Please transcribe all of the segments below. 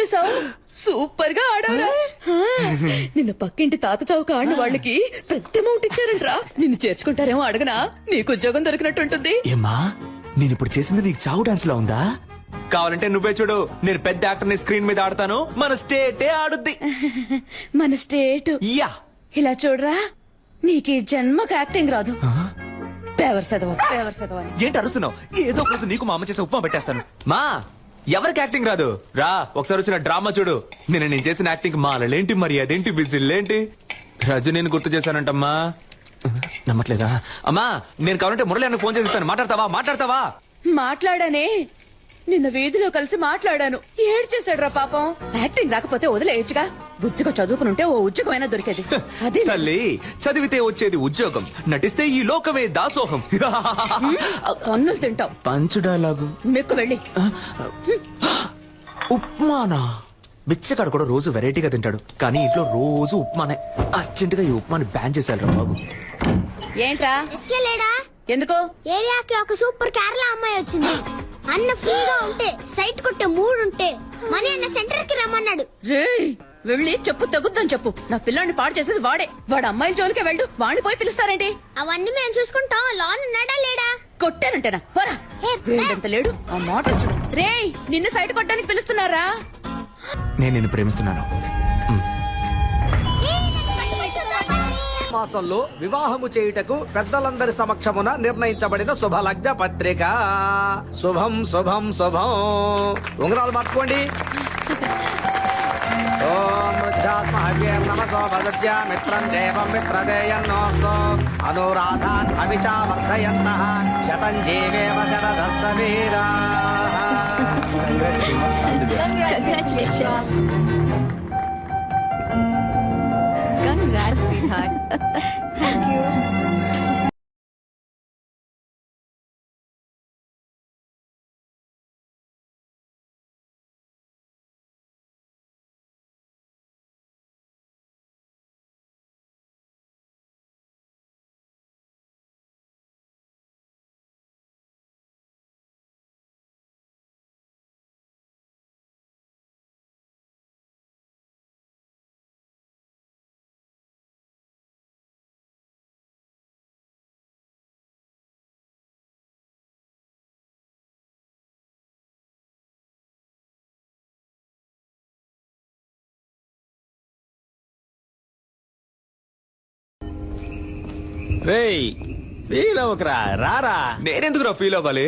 చేసావు, సూపర్ గా ఆడావురా. నిన్న పక్కింటి తాత చౌక ఆడిన వాళ్ళకి పెద్ద అమౌంట్ ఇచ్చారంట్రా. నిన్ను చేర్చుకుంటారేమో అడగనా, నీకు ఉద్యోగం దొరికినట్టుంటుంది. ఏమ్మా నేను ఇప్పుడు చేసింది నీకు చావు డాన్స్ లో ఉందా? కావాలంటే నువ్వే చూడు, నేను పెద్ద యాక్టర్ ని స్క్రీన్ మీద ఆడతాను, మన స్టేటే ఆడుద్ది. మన స్టేట్ యా ఇలా చూడరా, నీకు ఈ జన్మకు యాక్టింగ్ రాదు. పేవర్ చదవ ఏంటి అరుస్తున్నావు? ఏదో ఒకరోజు నీకు మా అమ్మ చేసే ఉప్మా పెట్టేస్తాను. మా ఎవరికి యాక్టింగ్ రాదు రా, ఒకసారి వచ్చిన డ్రామా చూడు. నేను చేసిన యాక్టింగ్ మాలలేంటి, మరి అదేంటి విజిల్లేంటి, రజనీని గుర్తు చేశానంటమ్మా. నమ్మట్లేదా? అమ్మా నేను కావాలంటే మురళి అన్న ఫోన్ చేస్తాను, మాట్లాడతావా? మాట్లాడానే, నిన్న వీధిలో కలిసి మాట్లాడాను. ఏడ్చేశాడురా పాపం. యాక్టింగ్ రాకపోతే వదిలేయచ్చుగా, బుద్ధిగా చదువుకునుంటే ఓ ఉద్యోగమైనా దొరికేది. అదే తల్లి, చదివితే వచ్చేది ఉద్యోగం, నటిస్తే ఈ లోకమే దాసోహం. కన్నులు తింటావు. పంచు డైలాగు మెక్కు వెళ్ళి. ఉప్మానా? బిచ్చగాడు కూడా రోజు వెరైటీగా తింటాడు, కానీ ఇంట్లో రోజు ఉప్మానే. అర్జెంట్ గా ఈ ఉప్మాని బ్యాన్ చేశారు రా బాబు. ఏంట్రా లేడా? ఎందుకు? ఏరియాకి ఒక సూపర్ కేరళ అమ్మాయి వచ్చింది. అన్న ఫ్రీగా ఉంటే, సైట్ కొట్టే మూడు ఉంటే మనీ అన్న సెంటర్ కి రమ్మన్నాడు. రేయ్, వెళ్ళి చెప్పు, తగ్గుద్దని చెప్పు. నా పిల్లాన్ని పాడు చేసేది వాడే. వాడు అమ్మాయిల జోలికే వెళ్ళు, వాడిని పోయి పిలుస్తారేంటి? అవన్నీ మేము చూసుకుంటాం. లాన్ ఉన్నాడా లేడా? కొట్టానంటేనా పోరా. వీడంత లేడు, ఆ మాట చూడు. రేయ్, నిన్ను సైట్ కొట్టడానికి పిలుస్తున్నారా? నేను నిన్ను ప్రేమిస్తున్నాను. మాసంలో వివాహము చేయుటకు పెద్దలందరి సమక్షమున నిర్ణయించబడిన శుభలగ్న పత్రిక. శుభం శుభం శుభం. ఉంగరాలు మార్చుకోండి. ఓం వృద్ధాస్మహవ్యేర్నమసో భగవత్యా మిత్రం దేవం మిత్రదేయన్నోస్తు అనురాధాన్ అవిచా వర్ధయంతః శతం జీవేమ శరదస్స వీరాః. Congratulations. Congrats, sweetheart. Thank you. రేయ్, ఫీల్ అవ్వకరా, రారా. నేనెందుకు రా ఫీల్ అవ్వాలి?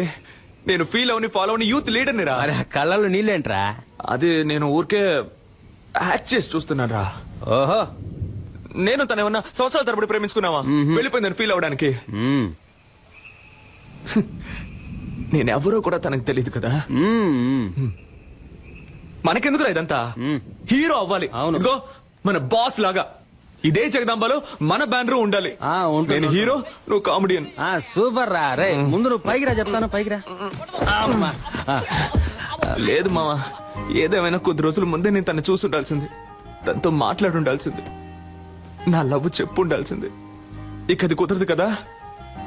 నేను ఫీల్ అవని ఫాలో అవని యూత్ లీడర్ని రా. అరే కళ్ళల్లో నీళ్ళేంట్రా? అది నేను ఊరికే యాక్ట్ చేసి చూస్తున్నాను రా. ఓహో, నేను తను ఏమన్నా సంవత్సరాల తరబడి ప్రేమించుకున్నావా? వెళ్ళిపోయిందని ఫీల్ అవడానికి. నేనెవరో కూడా తనకు తెలియదు కదా. మనకెందుకురా ఇదంతా? హీరో అవ్వాలి. అవును. ఇదిగో మన బాస్ లాగా ఇదే జగదాంబలో మన బ్యానర్ ఉండాలి. నేను హీరో, నువ్వు కామెడియన్. సూపర్ రా. రే ముందు నువ్వు పైకి రా, చెప్తాను. పైకి రా. లేదు మావా, ఏదేమైనా కొద్ది రోజుల ముందే నేను తను చూసి ఉండాల్సింది, తనతో మాట్లాడి ఉండాల్సింది, నా లవ్ చెప్పు ఉండాల్సింది. ఇక అది కుదరదు కదా,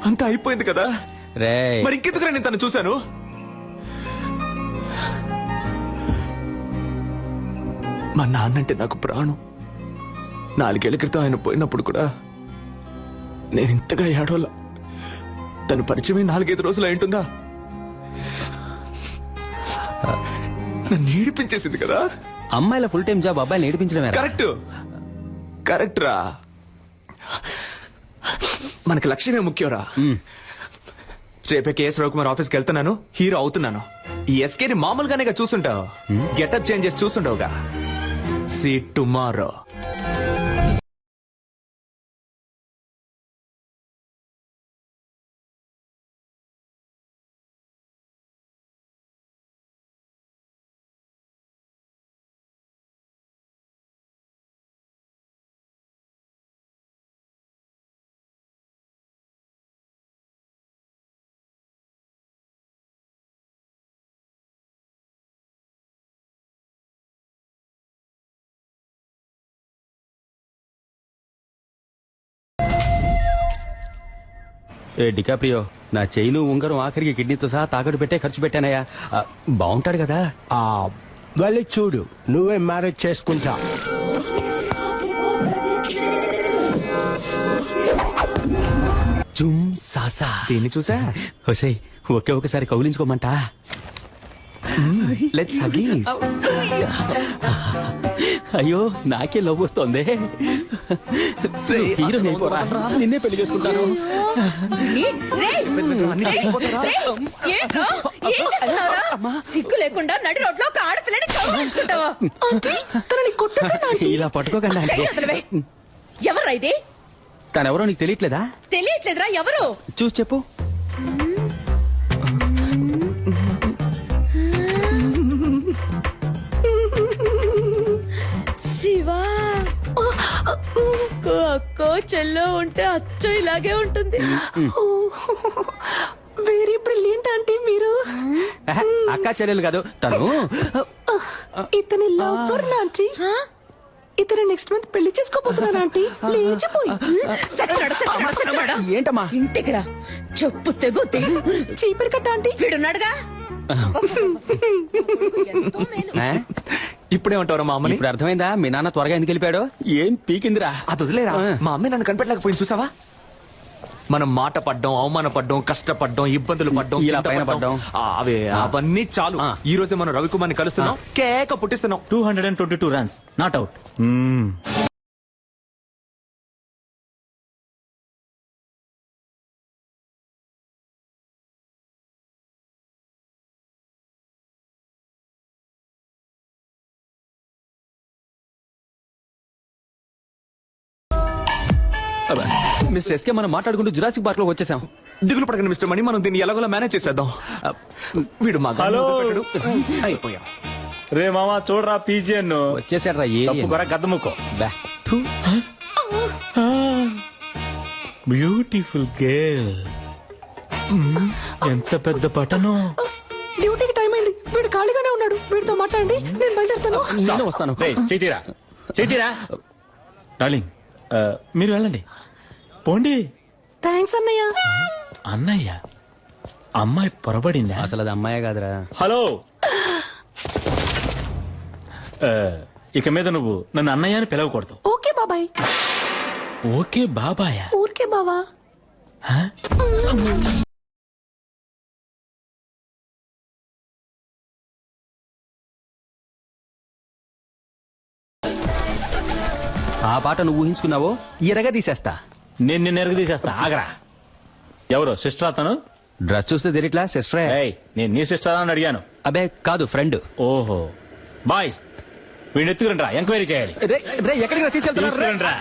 అంతా అయిపోయింది కదా. రే మరి ఇంకెందుకురా నేను తను చూశాను? మా నాన్నంటే నాకు ప్రాణం. 4 ఏళ్ల క్రితం ఆయన పోయినప్పుడు కూడా నేను ఇంతగా ఏడోలా. తను పరిచయం 4-5 రోజులు అయింటుందా? నన్ను ఏడిపించేసింది కదా. అమ్మాయిల ఫుల్ టైం జాబ్ అబ్బాయిని ఏడిపించడమే. కరెక్ట్ రా. మనకి లక్ష్యమే ముఖ్యంరా. రేపే కేఎస్ రవికుమార్ ఆఫీస్కి వెళ్తున్నాను, హీరో అవుతున్నాను. ఈ ఎస్కేని మామూలుగానే చూసుంటావు, గెటప్ చేంజ్ చేసి చూసుంటావుగా. See tomorrow. ఏ డికాప్రియో, నా చైను ఉంగరం ఆఖరికి కిడ్నీతో సహా తాకట్టు పెట్టే ఖర్చు పెట్టానయ్యా. బాగుంటాడు కదా. వెళ్ళి చూడు, నువ్వే మ్యారేజ్ చేసుకుంటా. జుమ్ సాసా. దీన్ని చూసా ఒసేయ్ ఒకే ఒకసారి కౌలించుకోమంట. లెట్స్ హగీస్. అయ్యో నాకే లవ్ వస్తోంది. హీరో నిన్నే పెళ్లి చేసుకుంటాను. సిగ్గు లేకుండా నడి రోడ్లో ఒక ఆడపిల్లని కౌగిలించుకుంటావా? ఇలా పట్టుకోకండి చెయ్యి వదిలివే. ఎవర్రా ఇది? తనెవరో నీకు తెలియట్లేదా? తెలియట్లేదురా ఎవరు? చూసి చెప్పు. శివా. అక్కో చెల్లో ఉంటే అచ్చో ఇలాగే ఉంటుంది. వెరీ బ్రిలియంట్ ఆంటీ మీరు. అక్క చెల్లెలు కాదు తను. ఇతని లవ్ ఆంటీ. ఇతను నెక్స్ట్ మంత్ పెళ్లి చేసుకోబోతున్నాను ఆంటీ. లేచిపోయి సచ్చినాడు. ఏంటమ్మా? ఇంటికి రా, చెప్పు తెగుద్ది. చీపిరి కట్ట ఆంటీ వీడున్నాడుగా. ఎంతో మేలు. ఆ? ఇప్పుడేమంటారు మా అమ్మని? ఇప్పుడు అర్థమైందా మీ నాన్న త్వరగా ఎందుకు వెళ్ళిపోయాడు? ఏం పీకిందిరా? అది వదిలేరా. మా అమ్మ నన్ను కనిపెట్టలేకపోయింది చూసావా? మనం మాట పడ్డం, అవమాన పడ్డం, కష్టపడ్డం, ఇబ్బందులు పడ్డం, ఇలా కింద పైన పడ్డం. అవన్నీ చాలు. ఈ రోజే మనం రవికుమార్ని కలుస్తున్నాం, కేక పుట్టిస్తున్నాం. 222 runs, not out. Mister SK మనం మాట్లాడుకుంటూ జురాసిక్ పార్క్ లో వచ్చేసాం. దిగులు పడకండి మిస్టర్ మణి, మనం దీన్ని ఎలాగోలా మేనేజ్ చేసేద్దాం. వీడు మా హలో. అయిపోయాం. రే మామా చూడరా పీజియన్ వచ్చేసాడు రా. తప్పుకోరా గద్దముక్కో. Beautiful girl. ఎంత పెద్ద పట్టణం. డ్యూటీకి టైం అయింది, వీడు ఖాళీగానే ఉన్నాడు. వీడితో మాట్లాడండి, నేను బయలుదేరుతాను. నేను వస్తాను. చేతిరా డార్లింగ్, మీరు వెళ్ళండి పోండి. థ్యాంక్స్ అన్నయ్య. అన్నయ్య అమ్మాయి పొరబడిందా? అసలు అది అమ్మాయే కాదురా. హలో, ఇక మీద నువ్వు నన్ను అన్నయ్య అని పిలవకూడదు. ఓకే బాబాయ్. ఓకే బాబాయా? ఊరికే బావా. ఆ పాట నువ్వు ఊహించుకున్నావో ఎరగా తీసేస్తా. నేను నిన్ను ఎరుగు తీసేస్తా. ఆగరా. ఎవరు సిస్టర్ అతను? డ్రెస్ చూస్తే తెలియట్లా సిస్టరే. ఏయ్, నేను నీ సిస్టర్ అని అడిగాను. అబే కాదు, ఫ్రెండ్. ఓహో, బాయ్స్ వీడిని ఎత్తుకురండి రా, ఎంక్వైరీ చేయాలి. ఎక్కడికి తీసుకెళ్తున్నా? తీసుకురండి రా.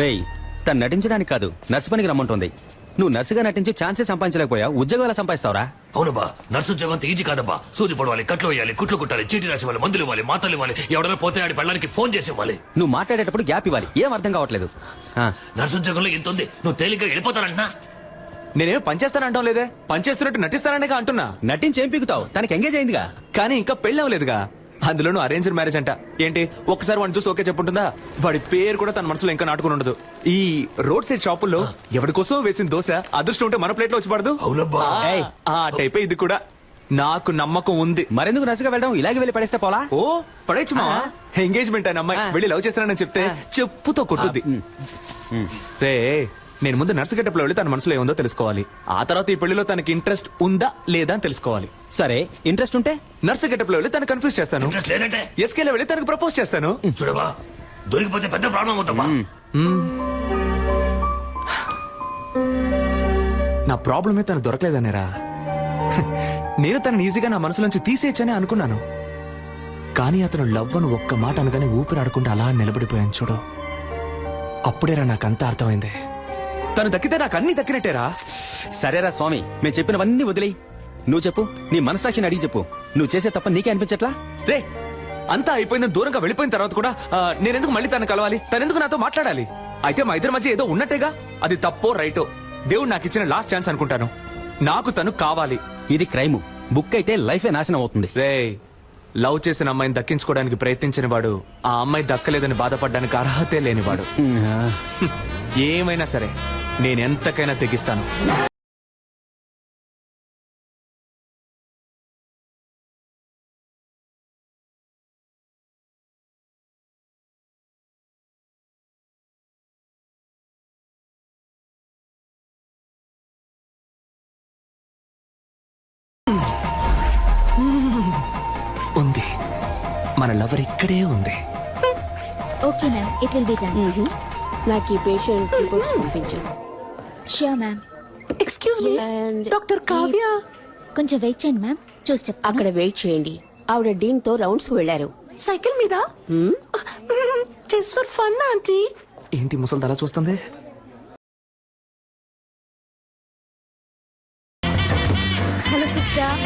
రేయ్ తను నటించడానికి కాదు, నర్సు పనికి రమ్మంటుంది. నువ్వు నర్సుగా నటించి ఛాన్సే సంపాదించలేకపోయా, ఉద్యోగం ఎలా సంపాదిస్తావురా? అవునబ్బా, నర్సు ఉద్యోగం అంత ఈజీ కాదబ్బా. సూది పడవాలి, కట్లు వేయాలి, కుట్లు కుట్టాలి, చీటీ రాసి ఇవ్వాలి, మందులు ఇవ్వాలి, మాతలు ఇవ్వాలి, ఎవడైనా పోతే ఆడి పెళ్ళడానికి ఫోన్ చేసి ఇవ్వాలి. నువ్వు మాట్లాడేటప్పుడు గ్యాప్ ఇవ్వాలి. ఏం అర్థం కావట్లేదు. నర్సు ఉద్యోగంలో ఎంత ఉంది, నువ్వు తేలిగ్గా వెళ్ళిపోతానంటున్నా. నేనేం పనిచేస్తానంటాం లేదే, పనిచేస్తున్నట్టు నటిస్తాననే అంటున్నా. నటించి ఏం పీకుతావు? తనకి ఎంగేజ్ అయిందిగా. కానీ ఇంకా పెళ్ళి అవ్వలేదుగా. అందులోనూ అరేంజ్డ్ మ్యారేజ్ అంట. ఏంటి ఒక్కసారి వాడిని చూసి ఓకే చెప్పుంటుందా? వాడి పేరు కూడా తన మనసులో ఇంకా నాటుకుని ఉండదు. ఈ రోడ్ సైడ్ షాపుల్లో ఎవరి కోసం వేసిన దోశ అదృష్టం ఉంటే మన ప్లేట్ లో వచ్చి పడదు. అవునబ్బా. ఆ టైపే ఇది కూడా. నాకు నమ్మకం ఉంది. మరెందుకు నర్సుగా వెళ్ళడం? ఇలాగే వెళ్ళి పడేస్తే పోలా? ఓ పడేచ్చు మా ఎంగేజ్మెంట్ అయిన అమ్మాయి వెళ్ళి లవ్ చేస్తానని చెప్తే చెప్పుతో కొట్టుద్ది. రే నేను ముందు నర్సు గెటప్ లో వెళ్ళి తన మనసులో ఏముందో తెలుసుకోవాలి. ఆ తర్వాత ఈ పెళ్లిలో తనకి ఇంట్రెస్ట్ ఉందా లేదా అని తెలుసుకోవాలి. సరే ఇంట్రెస్ట్ ఉంటే నర్సు గెటప్ లో వెళ్ళి తను కన్ఫ్యూజ్ చేస్తాను. ఇంట్రెస్ట్ లేదంటే ఎస్కేలో వెళ్ళి తనకు ప్రపోజ్ చేస్తాను. చూడబా, దొరికిపోతే పెద్ద ప్రాబ్లం అవుతాబ్బా. నా ప్రాబ్లమే తను దొరకలేదనేరా. నేను తనని ఈజీగా నా మనసులోంచి తీసేయచ్చని అనుకున్నాను. కానీ అతను లవ్ అని ఒక్క మాట అనగానే ఊపిరాడకుండా అలా నిలబడిపోయాను చూడు. అప్పుడేరా నాకంతా అర్థమైంది. తను దక్కితే నాకు అన్ని దక్కినట్టేరా. సరేరా స్వామి, మేము చెప్పినవన్నీ వదిలేయి. నువ్వు చెప్పు, నీ మనసాక్షిని అడిగి చెప్పు. నువ్వు చేసే తప్ప నీకే అనిపించట్లా? రే అంతా అయిపోయిందని దూరంగా వెళ్ళిపోయిన తర్వాత కూడా నేనెందుకు మళ్ళీ తను కలవాలి? తనెందుకు నాతో మాట్లాడాలి? అయితే మా ఇద్దరి మధ్య ఏదో ఉన్నట్టేగా. అది తప్పో రైటో దేవుడు నాకు ఇచ్చిన లాస్ట్ ఛాన్స్ అనుకుంటాను. నాకు తను కావాలి. ఇది క్రైమ్. బుక్ అయితే లైఫే నాశనం అవుతుంది. రే లవ్ చేసిన అమ్మాయిని దక్కించుకోవడానికి ప్రయత్నించిన వాడు ఆ అమ్మాయి దక్కలేదని బాధపడడానికి అర్హతే లేనివాడు. ఏమైనా సరే నేనెంతకైనా తెగిస్తాను. ఉంది. మన లవర్ ఇక్కడే ఉంది. Okay ma'am, it will be done. నాకు ఈ పేషెంట్ రిపోర్ట్స్ పంపించు. Sure ma'am. Excuse me, And doctor Kavya. కొంచెం వెయిట్ చేయండి మ్యామ్, చూసి చెప్తాను. అక్కడ వెయిట్ చేయండి. ఆవిడ డీన్ తో రౌండ్స్ వెళ్లారు. సైకిల్ మీద జస్ట్ ఫర్ ఫన్ ఆంటీ. ఏంటి ముసలి అలా చూస్తుంది? Hello sister.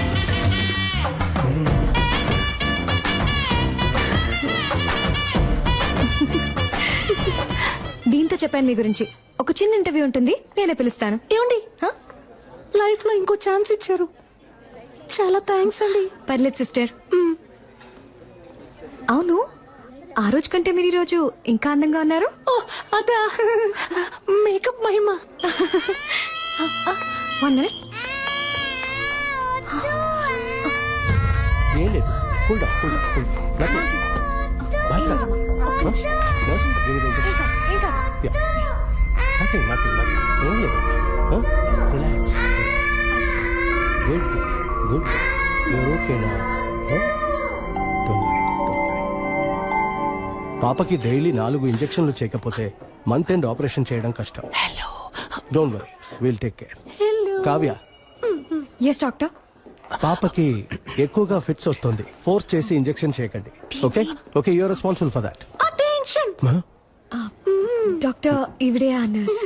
దీంతో చెప్పాను మీ గురించి. ఒక చిన్న ఇంటర్వ్యూ ఉంటుంది, నేనే పిలుస్తాను. ఏమండి, లైఫ్ లో ఇంకో ఛాన్స్ ఇచ్చారు, చాలా థ్యాంక్స్ అండి. పర్లేదు సిస్టర్. అవును, ఆ రోజు కంటే మీరు ఈ రోజు ఇంకా అందంగా ఉన్నారు. ఓ అదా, మేకప్ మహిమ. 1 minute. ఏం లేదు, కూల్ డౌన్, కూల్ డౌన్, ఏం లేదు. Relax. Good good, you're okay నా. పాపకి డైలీ 4 ఇంజెక్షన్లు చేయకపోతే మంత్ ఎండ్ ఆపరేషన్ చేయడం కష్టం. Don't worry, will take care. Kavya, yes doctor. పాపకి ఎక్కువగా ఫిట్స్ వస్తుంది, ఫోర్స్ చేసి ఇంజెక్షన్ చేయకండి. Okay okay, you're responsible for that. Attention. Doctor ఈవిడే ఆ నర్స్.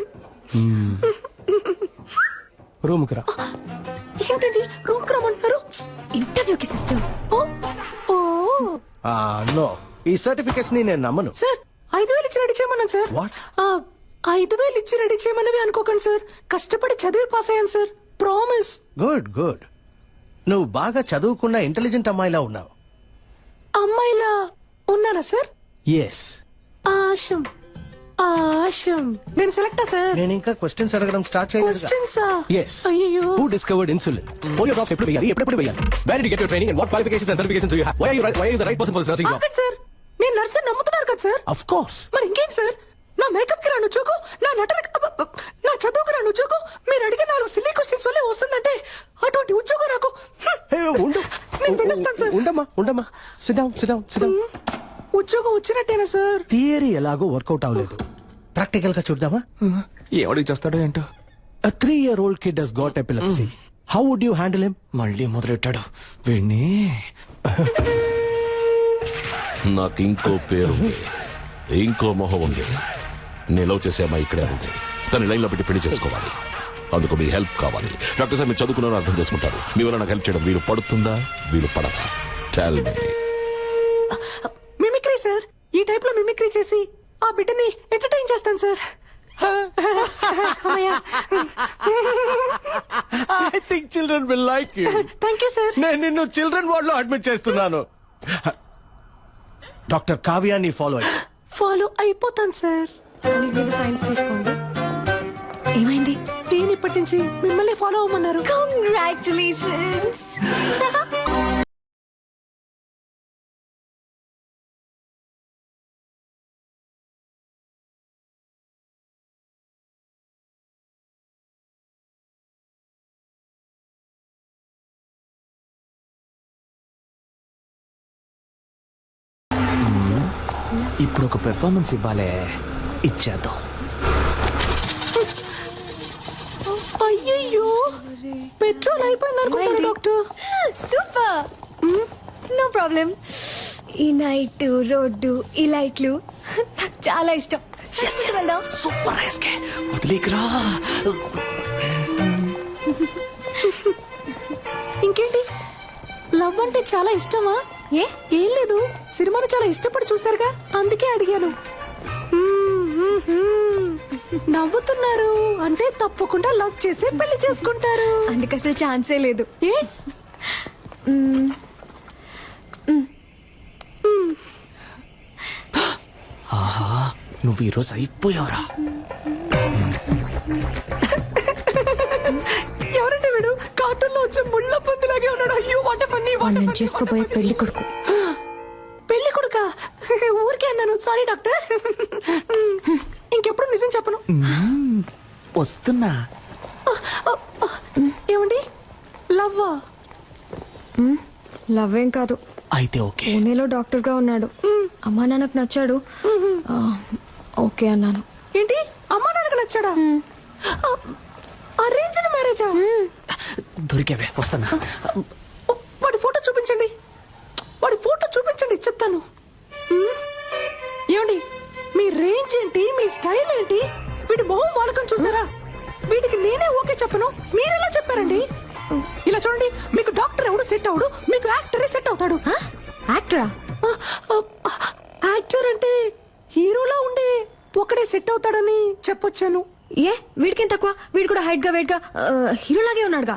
రూమ్ కి రా. ఏంటండి రూమ్ కి రమ్మంటారు? ఇంటర్వ్యూకి సిస్టర్. ఓ ఓ నో, ఈ సర్టిఫికెట్స్ ని నేను నమ్మను. సార్, 5,000 ఇచ్చి రెడీ చేయమన్నాను సార్. What? 5,000 ఇచ్చి రెడీ చేయమన్నవి అనుకోకండి సార్. కష్టపడి చదివి పాస్ అయ్యాను సార్, ప్రామిస్. గుడ్ గుడ్, నువ్వు బాగా చదువుకున్న ఇంటెలిజెంట్ అమ్మాయిలా ఉన్నావు. అమ్మాయిలా ఉన్నానా సార్? ఎస్. ఆశం ఆశం. నేను సెలెక్టా సార్? నేను ఇంకా క్వశ్చన్స్ అడగడం స్టార్ట్ చేయలేదు. క్వశ్చన్సా? Yes. అయ్యో. Who discovered insulin? Polio drops ఎప్పుడు వేయాలి, ఎప్పుడు వేయాలి? Where did you get your training and what qualifications and certifications do you have? Why are you the right person for this nursing job? ఆగండి sir, నేను nurse నమ్ముతున్నారు కదా sir? Of course. మరి ఇంకేంటి సార్, నా మేకప్ కి రాను ఉద్యోగం, నా నటన, నా చదువుకు రాను ఉద్యోగం, మీరు అడిగే 4 సిల్లీ క్వశ్చన్స్ వల్లే వస్తుందంటే అటువంటి ఉద్యోగం నాకు. Hey, ఉండు. నేను పిలుస్తాను సార్. ఉండమ్మా. Sit down. ఉద్యోగం వచ్చినట్టేనా సార్? థియరీ ఎలాగో వర్కౌట్ అవ్వలేదు, ప్రాక్టికల్ గా చూద్దామా? ఏమడికి చేస్తాడో ఏంటో. A 3-year-old kid has got epilepsy. How would you handle him? మళ్ళీ మొదలెట్టాడు వీణ్ణి. నాకు ఇంకో పేరుంది, ఇంకో మొహం ఉంది. నేను లవ్ చేసే అమ్మాయి ఇక్కడే ఉంది, కానీ లైన్ లో పెట్టి పెళ్లి చేసుకోవాలి. అందుకు మీ హెల్ప్ కావాలి. డాక్టర్ సార్, మీరు చదువుకున్నారని అర్థం చేసుకుంటారు. మీ వల్ల నాకు హెల్ప్ చేయడం వీలు పడుతుందా, వీలు పడదా? Tell me. మిమిక్రీ సార్, ఈ టైప్ లో మిమిక్రీ చేసి ఆ బిడ్డని ఎంటర్టైన్ చేస్తాను sir. I think children will like you. Thank you sir. నేను నిన్ను చిల్డ్రన్ వార్డ్ లో అడ్మిట్ చేస్తున్నాను. డాక్టర్ కావ్యాని ఫాలో అయ్యి. ఫాలో అయిపోతాను సార్. సైన్స్ తీసుకోండి. ఏమైంది? దీని ఇప్పటి నుంచి మిమ్మల్ని ఫాలో అవ్వమన్నారు. కంగ్రాచులేషన్స్. ఇప్పుడు ఒక పెర్ఫార్మెన్స్ ఇవ్వాలే, ఇచ్చేద్దాం. అయ్యయ్యో, పెట్రోల్ అయిపోయింది అనుకుంటాను డాక్టర్. Super, no problem. ఈ నైట్ రోడ్డు, ఈ లైట్లు నాకు చాలా ఇష్టం. వెళ్దాం. సూపర్ ఎస్కే, వదిలేకరా. ఇంకేంటి, లవ్ అంటే చాలా ఇష్టమా? ఏ ఏం లేదు, సినిమాను చాలా ఇష్టపడి చూసారుగా, అందుకే అడిగాను. నవ్వుతున్నారు అంటే తప్పకుండా లవ్ చేసి పెళ్లి చేసుకుంటారు. అందుకు అసలు ఛాన్సే లేదు. ఏ? ఆహా, నువ్వు ఈరోజు అయిపోయావురా. ఎవరంటే వీడు, కార్టూన్ లో వచ్చే ముళ్ళ పందిలాగే ఉన్నాడు. అయ్యో, వాట పని నేను చేసుకోబోయే పెళ్లి కొడుకు. పెళ్లి కొడుకా? ఊరికే అన్నాను, సారీ డాక్టర్. ఇంకెప్పుడు నిజం చెప్పను. వస్తున్నా. ఏమండి, లవ్వా? లవ్ ఏం కాదు, అయితే ఓకే. పూణేలో డాక్టర్ గా ఉన్నాడు. అమ్మా నాన్నకు నచ్చాడు. ఓకే అన్నాను. ఏంటి అమ్మా నాన్నకు నచ్చాడా? అరేంజ్డ్ మ్యారేజా? దొరికేవే, వస్తానా? వాడి ఫోటో చూపించండి, వాడి ఫోటో చూపించండి, చెప్తాను. ఏమండి, మీ రేంజ్ ఏంటి, మీ స్టైల్ ఏంటి, వీడి మొహం వాలకం చూసారా? వీడికి నేనే ఓకే చెప్పను, మీరెలా చెప్పారండి? ఇలా చూడండి, మీకు డాక్టర్ ఎవడు సెట్ అవడు, మీకు యాక్టరే సెట్ అవుతాడు. యాక్టరా? యాక్టర్ అంటే హీరోలా ఉండే ఒకడే సెట్ అవుతాడని చెప్పొచ్చాను. ఏ వీడికేం తక్కువ? వీడు కూడా హైట్ గా వెయిట్ గా హీరోలాగే ఉన్నాడుగా.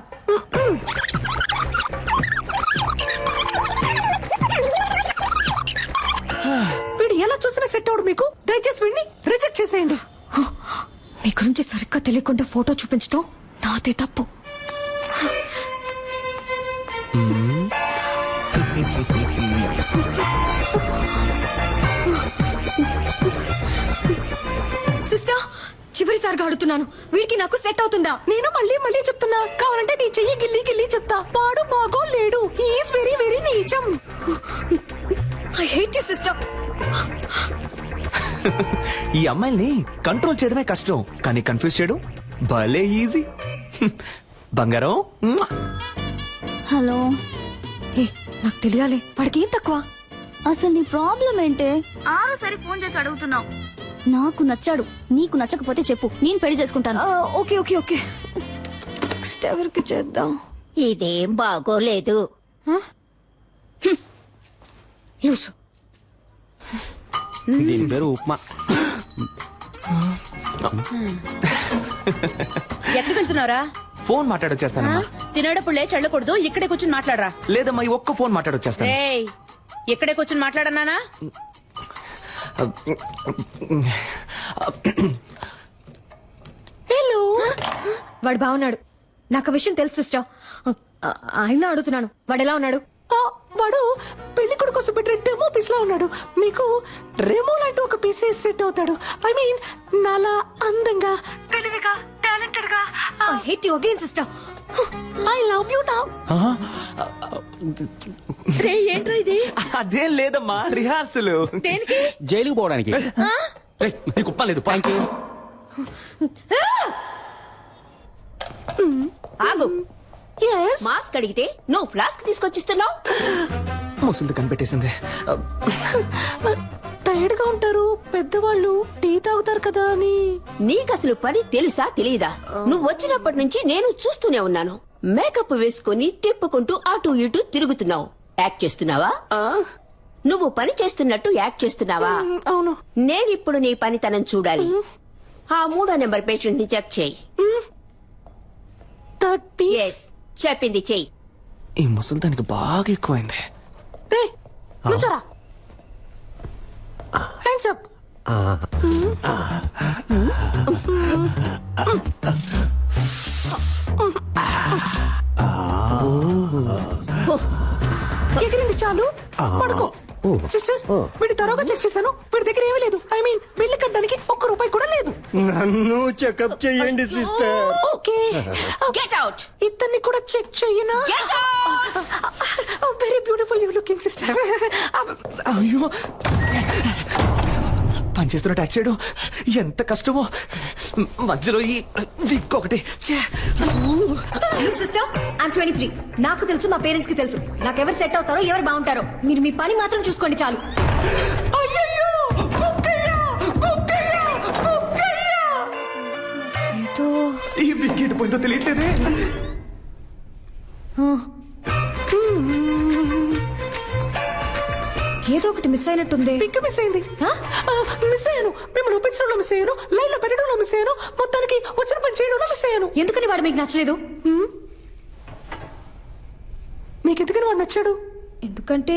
వీడు ఎలా చూసినా సెట్ అవడు మీకు. దయచేసి వీడిని రిజెక్ట్ చేసేయండి. మీ గురించి సరిగ్గా తెలియకుండా ఫోటో చూపించడం నాదే తప్పు. సిస్టర్, చివరిసారిగా అడుగుతున్నాను, వీడికి నాకు సెట్ అవుతుందా? నేను మళ్ళీ మళ్ళీ చెప్తున్నా, కావాలంటే నీ చెయ్యి గిల్లి గిల్లి చెప్తా. పాడు బాగో లేడు, హీఈస్ వెరీ వెరీ నీచం. I hate you sister. ఈ అమ్మాయిల్ని కంట్రోల్ చేయడమే కష్టం, కానీ కన్ఫ్యూజ్ చేయడం భలే ఈజీ. బంగారం. హలో, ఏ నాకు తెలియాలి, వాడికి ఏం తక్కువ? అసలు నీ ప్రాబ్లం ఏంటే? ఆరోసారి ఫోన్ చేసి అడుగుతున్నావు. నాకు నచ్చాడు, నీకు నచ్చకపోతే చెప్పు, నేను పెళ్లి చేసుకుంటాను. Okay okay okay. నెక్స్ట్ ఎవరికి చేద్దాం? ఇదేం బాగోలేదు. లూసు. దీని పేరు ఉప్మా. ఎక్కడికి వెళ్తున్నారా? ఫోన్ మాట్లాడొచ్చేస్తానమ్మా. తినేటప్పుడు లేచి వెళ్ళకూడదు, ఇక్కడే కూర్చొని మాట్లాడరా. లేదమ్మా, ఈ ఒక్క ఫోన్ మాట్లాడొచ్చేస్తాను. ఏయ్, ఇక్కడే కూర్చొని మాట్లాడన్నానా? హలో. వాడు బాగున్నాడు, నాకు విషయం తెలుసు సిస్టర్. ఆయన అడుగుతున్నాను, వాడు ఎలా ఉన్నాడు? వాడు పెళ్లి కొడుకు కోసం పెట్టిన డెమో పీస్ లా ఉన్నాడు. మీకు రెమో లాంటి ఒక పీస్ సెట్ అవుతాడు. ఐ మీన్ నాలా అందంగా, తెలివిగా, టాలెంటెడ్ గా. I hate you again sister. I love you now. రే, ఏంట్రా ఇది? అదేం లేదమ్మా, రిహార్సల్. దేనికి? జైలుకు పోవడానికి. రేయ్, నీకు ఉప్మా లేదు. Thank you. ఆగు. Yes. మాస్క్ అడిగితే నువ్వు ఫ్లాస్క్ తీసుకొచ్చిస్తున్నావు. ముసలిది కనిపెట్టేసింది. టైర్డ్ గా ఉంటారు పెద్దవాళ్ళు, టీ తాగుతారు కదా అని. నీకు అసలు పని తెలుసా తెలీదా? నువ్వు వచ్చినప్పటి నుంచి నేను చూస్తూనే ఉన్నాను. మేకప్ వేసుకుని తిప్పుకుంటూ అటు ఇటు తిరుగుతున్నావు. యాక్ట్ చేస్తున్నావా? నువ్వు పని చేస్తున్నట్టు యాక్ట్ చేస్తున్నావా? అవును. నేనిప్పుడు నీ పనితనం చూడాలి. ఆ 3వ నెంబర్ పేషెంట్ ని చెక్ చేయి. ఎస్, చెప్పింది చెయ్యి. ఈ ముసలిదానికి బాగా ఎక్కువైంది. రే, నుంచోరా. Hands up. ఎగిరింది చాలు, పడుకో. సిస్టర్, వీడి తరోగా చెక్ చేశాను, వీడి దగ్గర ఏమీ లేదు. ఐ మీన్ బిల్లు కట్టడానికి ₹1 కూడా లేదు. నన్ను చెకప్ చేయండి సిస్టర్. Okay, get out. ఇతన్ని కూడా చెక్ చెయ్యనా? Get out. Very beautiful you looking sister. అయ్యో, పనిచేస్తున్న ట్యాక్స్ చేయడం ఎంత కష్టమో. మధ్యలో ఈ విక్ ఒకటి. Sister, I'm 23. నాకు తెలుసు, మా పేరెంట్స్ కి తెలుసు నాకెవరు సెట్ అవుతారో, ఎవరు బాగుంటారో. మీరు మీ పని మాత్రం చూసుకోండి చాలు. ఏదో ఈ విక్ ఎడిపోయిందో తెలియట్లేదే. ఏదో ఒకటి మిస్ అయినట్టుంది. పిక్ మిస్ అయింది. మిస్ అయ్యాను, మిమ్మల్ని ఒప్పించడంలో మిస్ అయ్యాను, లైన్ లో పెట్టడంలో మిస్ అయ్యాను, మొత్తానికి వచ్చిన పని చేయడంలో మిస్ అయ్యాను. ఎందుకని వాడు మీకు నచ్చలేదు? మీకు ఎందుకని వాడు నచ్చాడు? ఎందుకంటే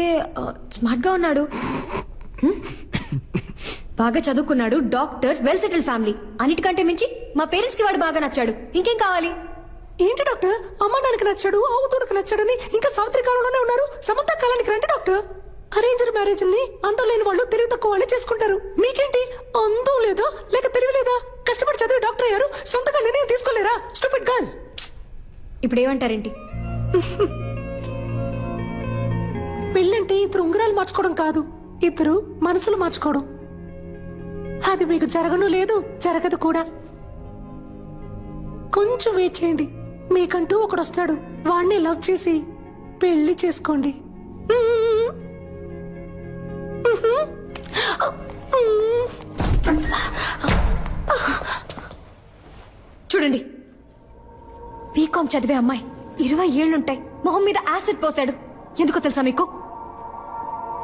స్మార్ట్ గా ఉన్నాడు, బాగా చదువుకున్నాడు, డాక్టర్, వెల్ సెటిల్ ఫ్యామిలీ. అన్నిటికంటే మించి మా పేరెంట్స్ కి వాడు బాగా నచ్చాడు. ఇంకేం కావాలి? ఏంటి డాక్టర్, అమ్మ నాన్నకి నచ్చాడు, ఆవు దూడకు నచ్చాడని ఇంకా సావిత్రి కాలంలోనే ఉన్నారు. సమంత కాలానికి రండి డాక్టర్. అరేంజ్డ్ మ్యారేజ్ ని అందం లేని వాళ్ళు తెలివి తక్కువ వాళ్ళే చేసుకుంటారు. మీకేంటి, అందం లేదా లేక తెలివి లేదా? కష్టపడి చదివి డాక్టర్ అయ్యారు, సొంతగా నిర్ణయం తీసుకోలేరా? Stupid girl. ఇప్పుడు ఏమంటారేంటి? పెళ్ళంటే ఇద్దరు ఉంగరాలు మార్చుకోవడం కాదు, ఇద్దరు మనసులు మార్చుకోవడం. అది మీకు జరగను లేదు, జరగదు కూడా. కొంచెం వెయిట్ చేయండి, మీకంటూ ఒకడు వస్తాడు. వాణ్ణి లవ్ చేసి పెళ్లి చేసుకోండి. చూడండి, బీకాం చదివే అమ్మాయి 20 ఏళ్లుంటాయి, మొహం మీద యాసిడ్ పోసాడు. ఎందుకో తెలుసా మీకు?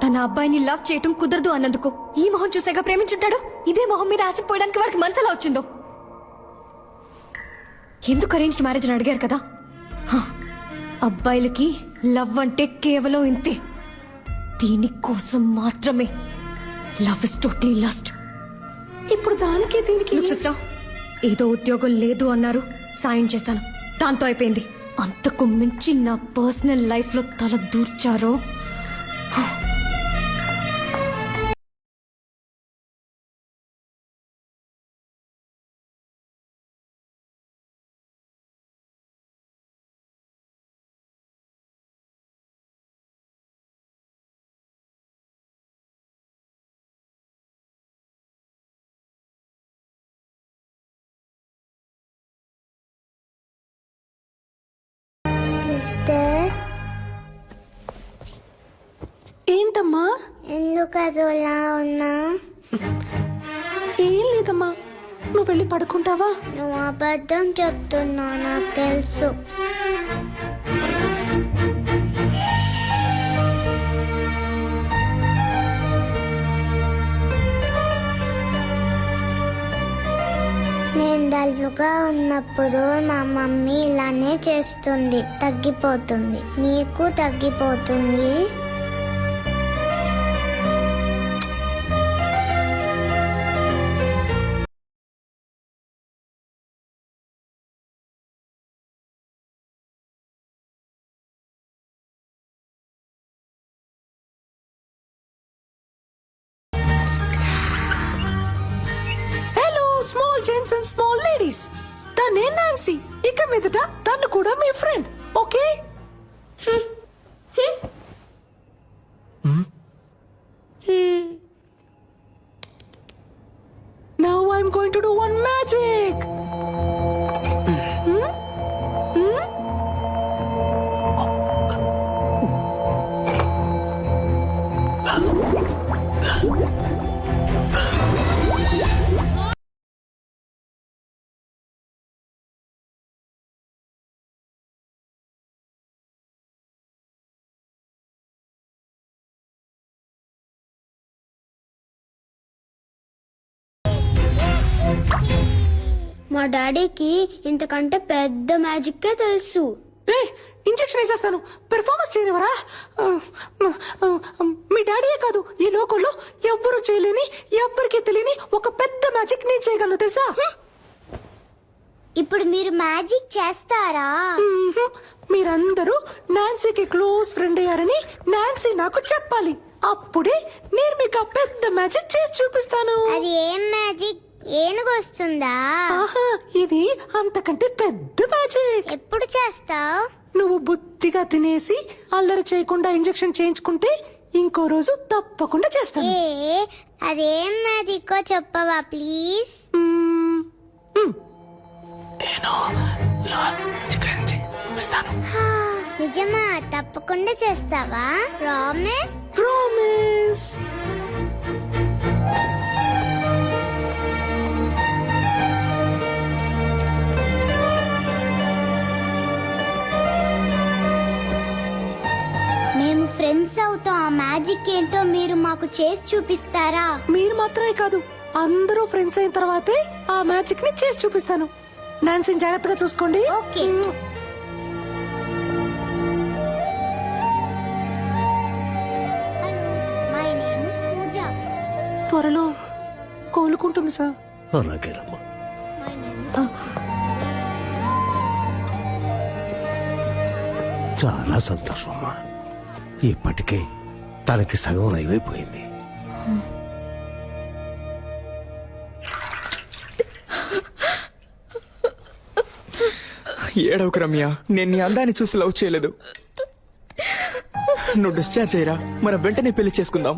తన అబ్బాయిని లవ్ చేయటం కుదరదు అన్నందుకు. ఈ మొహం చూసాక ప్రేమించుంటాడు. ఇదే మొహం మీద యాసిడ్ పోయడానికి వాడికి మనసులా వచ్చిందో. ఎందుకు అరేంజ్డ్ మ్యారేజ్ అని అడిగారు కదా? అబ్బాయిలకి లవ్ అంటే కేవలం ఇంతే. దీనికోసం మాత్రమే. Love is totally lust. ఇప్పుడు దానికి దీనికి ఏదో ఉద్యోగం లేదు అన్నారు, సాయం చేశాను, దాంతో అయిపోయింది. అంతకు మించి నా పర్సనల్ లైఫ్ లో తల దూర్చారో. సిస్టర్, ఏంటమ్మా? ఎందుకు అదోలా ఉన్నా? ఏం లేదమ్మా, నువ్వు వెళ్ళి పడుకుంటావా? నువ్వు అబద్ధం చెప్తున్నావు, నాకు తెలుసు. నేను డల్లుగా ఉన్నప్పుడు మా మమ్మీ ఇలానే చేస్తుంది, తగ్గిపోతుంది. నీకు తగ్గిపోతుంది. Small gents and small ladies, తనే నాన్సీ. ఇక మీదట తను కూడా మీ friend, okay? Now I'm going to do one magic. మా డాడీకి ఇంతకంటే పెద్ద మ్యాజిక్కే తెలుసు. ఇంజెక్షన్ వేసేస్తాను, పెర్ఫార్మెన్స్ చేయనివరా? మీ డాడీయే కాదు, ఈ లోకంలో ఎవ్వరూ చేయలేని, ఎవ్వరికీ తెలియని ఒక పెద్ద మ్యాజిక్ నేను చేయగలను, తెలుసా? ఇప్పుడు మీరు మ్యాజిక్ చేస్తారా? మీరందరూ నాన్సీకి క్లోజ్ ఫ్రెండ్ అయ్యారని నాన్సీ నాకు చెప్పాలి. అప్పుడే నేను మీకు ఆ పెద్ద మ్యాజిక్ చేసి చూపిస్తాను. అది ఏం మ్యాజిక్? ఏనుగు వస్తుందా? ఇది అంతకంటే పెద్ద మ్యాజిక్. ఎప్పుడు చేస్తావు? నువ్వు బుద్ధిగా తినేసి అల్లరి చేయకుండా ఇంజెక్షన్ చేయించుకుంటే ఇంకో రోజు తప్పకుండా చేస్తాను. అదేం మ్యాజిక్కో చెప్పవా ప్లీజ్? నిజమా? తప్పకుండా చేస్తావా? ప్రామిస్? ప్రామిస్. మేము ఫ్రెండ్స్ అవుతాం. ఆ మ్యాజిక్ ఏంటో మీరు మాకు చేసి చూపిస్తారా? మీరు మాత్రమే కాదు, అందరూ ఫ్రెండ్స్ అయిన తర్వాతే ఆ మ్యాజిక్ ని చేసి చూపిస్తాను. నాన్సీని జాగ్రత్తగా చూసుకోండి. ఓకే. మై నేమ్ ఇస్ పూజ. త్వరలో కోలుకుంటుంది సార్. అలాగేనమ్మా. చాలా సంతోషం అమ్మా. ఇప్పటికే తనకి సగం అయిపోయింది. ఏడవకు రమ్య, నేను నీ అందాన్ని చూసి లవ్ చేయలేదు. నువ్వు డిశ్చార్జ్ అయ్యరా, మనం వెంటనే పెళ్లి చేసుకుందాం.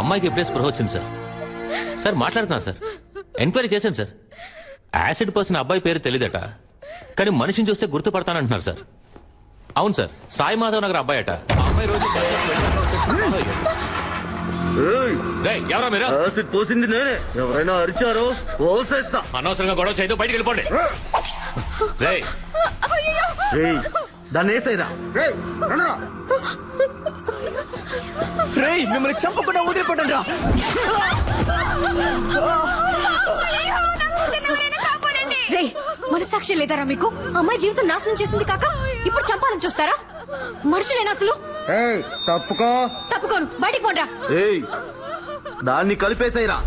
అమ్మాయికి ఎప్పుడే స్పృహ వచ్చింది సార్. సార్ మాట్లాడుతున్నాను సార్, ఎంక్వైరీ చేశాను సార్. యాసిడ్ పర్సన్ అబ్బాయి పేరు తెలియదట, కానీ మనిషిని చూస్తే గుర్తుపడతానంటున్నారు సార్. అవును సార్, సాయి మాధవ్ నగర్ అబ్బాయి అట. ఆ అమ్మాయి రోజు ఎవరా మీరు? యాసిడ్ పోసింది నేనే. ఎవరైనా అరిచారో పోసేస్తా. అనవసరంగా గొడవ చేయదు, బయటికి వెళ్ళిపోండి. రేయ్, దాన్ని వేసేరా. రేయ్, మిమ్మల్ని చంపకుండా వదిలిపెట్టండి రా. రే, మనసాక్షి లేదారా మీకు? అమ్మాయి జీవితం నాశనం చేసింది కాక ఇప్పుడు చంపాలని చూస్తారా? మనుషులేనా అసలు? తప్పుకో. తప్పుకోను, బయటికి పోండ్రా. దాన్ని కలిపేసేరా.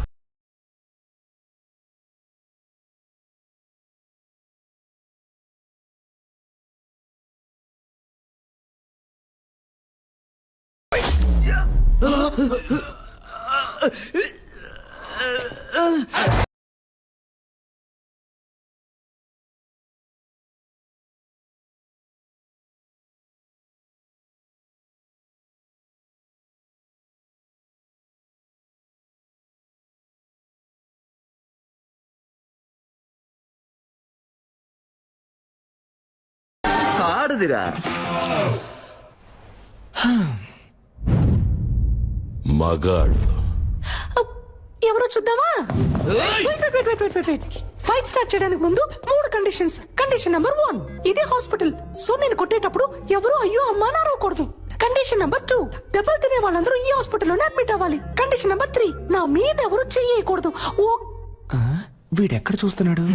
ఆడదిరా. మగాడు ఎవరో చూద్దామా? ఫైట్ స్టార్ట్ చేయడానికి ముందు 3 కండిషన్స్. కండిషన్ నెంబర్ 1, ఇది హాస్పిటల్, సో నేను కొట్టేటప్పుడు ఎవరు అయ్యో అమ్మా అని అరవకూడదు. కండిషన్ నెంబర్ 2, దెబ్బలు తినే వాళ్ళందరూ ఈ హాస్పిటల్లోనే అడ్మిట్ అవ్వాలి. కండిషన్ నెంబర్ 3, నా మీద ఎవరు చెయ్యకూడదు. ఓ వీడెక్కడ చూస్తున్నాడు?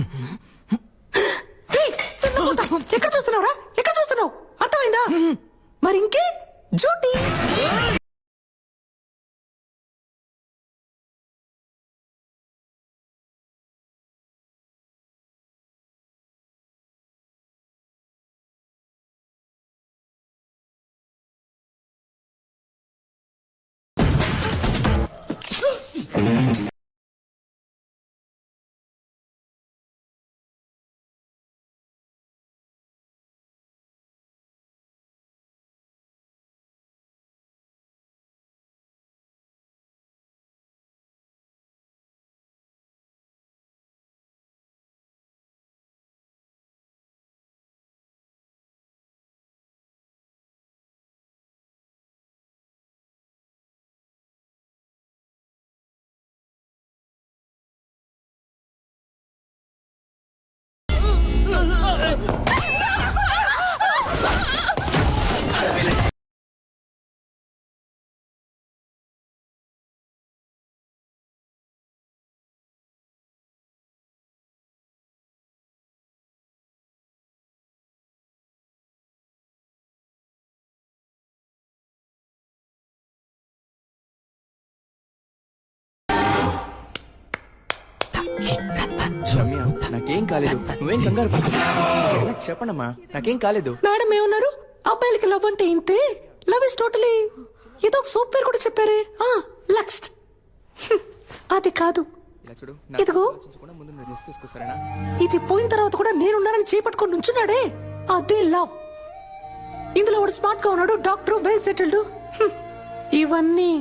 ఎక్కడ చూస్తున్నావురా? ఎక్కడ చూస్తున్నావు? అర్థమైందా? మరి ఇంకే డ్యూటీస్. రమ్య, నాకేం కాలేదు, నువ్వేం కంగారు పడకు. చెప్పండమ్మా, నాకేం కాలేదు. మేడం ఏమన్నారు? అబ్బాయిలకి లవ్ అంటే ఇంతే, లవ్ ఇస్ టోటలీ. ఏదో ఒక సాఫ్ట్వేర్ కూడా చెప్పారే, లక్స్ట్. అది కాదు, ఇదిగో ఇది పోయిన తర్వాత కూడా నేనున్నానని చేపట్టుకొని నుంచున్నాడే, అదే లవ్. ఇందులో వాడు స్మార్ట్ గా ఉన్నాడు, డాక్టర్, వెల్ సెటిల్డ్. ఇవన్నీ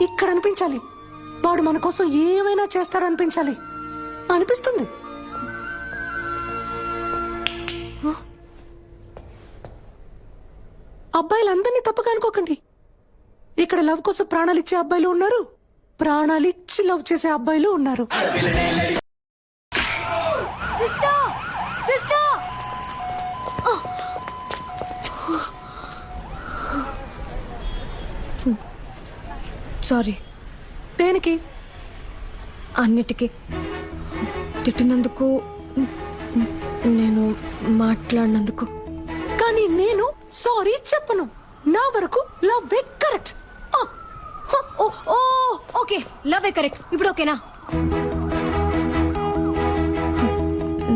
ఇక్కడ అనిపించాలి. వాడు మన కోసం ఏమైనా చేస్తాడనిపించాలి అనిపిస్తుంది. అబ్బాయిలందరినీ తప్పగా అనుకోకండి. ఇక్కడ లవ్ కోసం ప్రాణాలు ఇచ్చే అబ్బాయిలు ఉన్నారు, ప్రాణాలు ఇచ్చి లవ్ చేసే అబ్బాయిలు ఉన్నారు. Sister, sister. సారీ. దేనికి? అన్నిటికీ. తిట్టినందుకు, నేను మాట్లాడినందుకు. కానీ నేను సారీ చెప్పను. నా వరకు love correct. Okay, love correct. ఇప్పుడు ఓకేనా?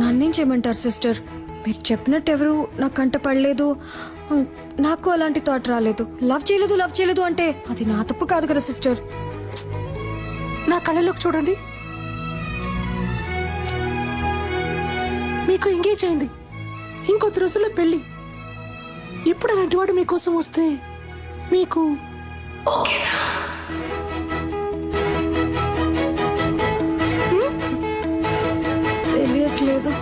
నన్నేం చేయమంటారు సిస్టర్? మీరు చెప్పినట్టు ఎవరు నా కంట పడలేదు, నాకు అలాంటి థాట్ రాలేదు. లవ్ చేయలేదు అంటే అది నా తప్పు కాదు కదా సిస్టర్. నా కళ్ళలోకి చూడండి. మీ మీకు ఎంగేజ్ అయింది, ఇంకొద్ది రోజుల్లో పెళ్లి. ఇప్పుడు అలాంటి వాడు మీకోసం వస్తే మీకు ఓకేనా? తెలియట్లేదు.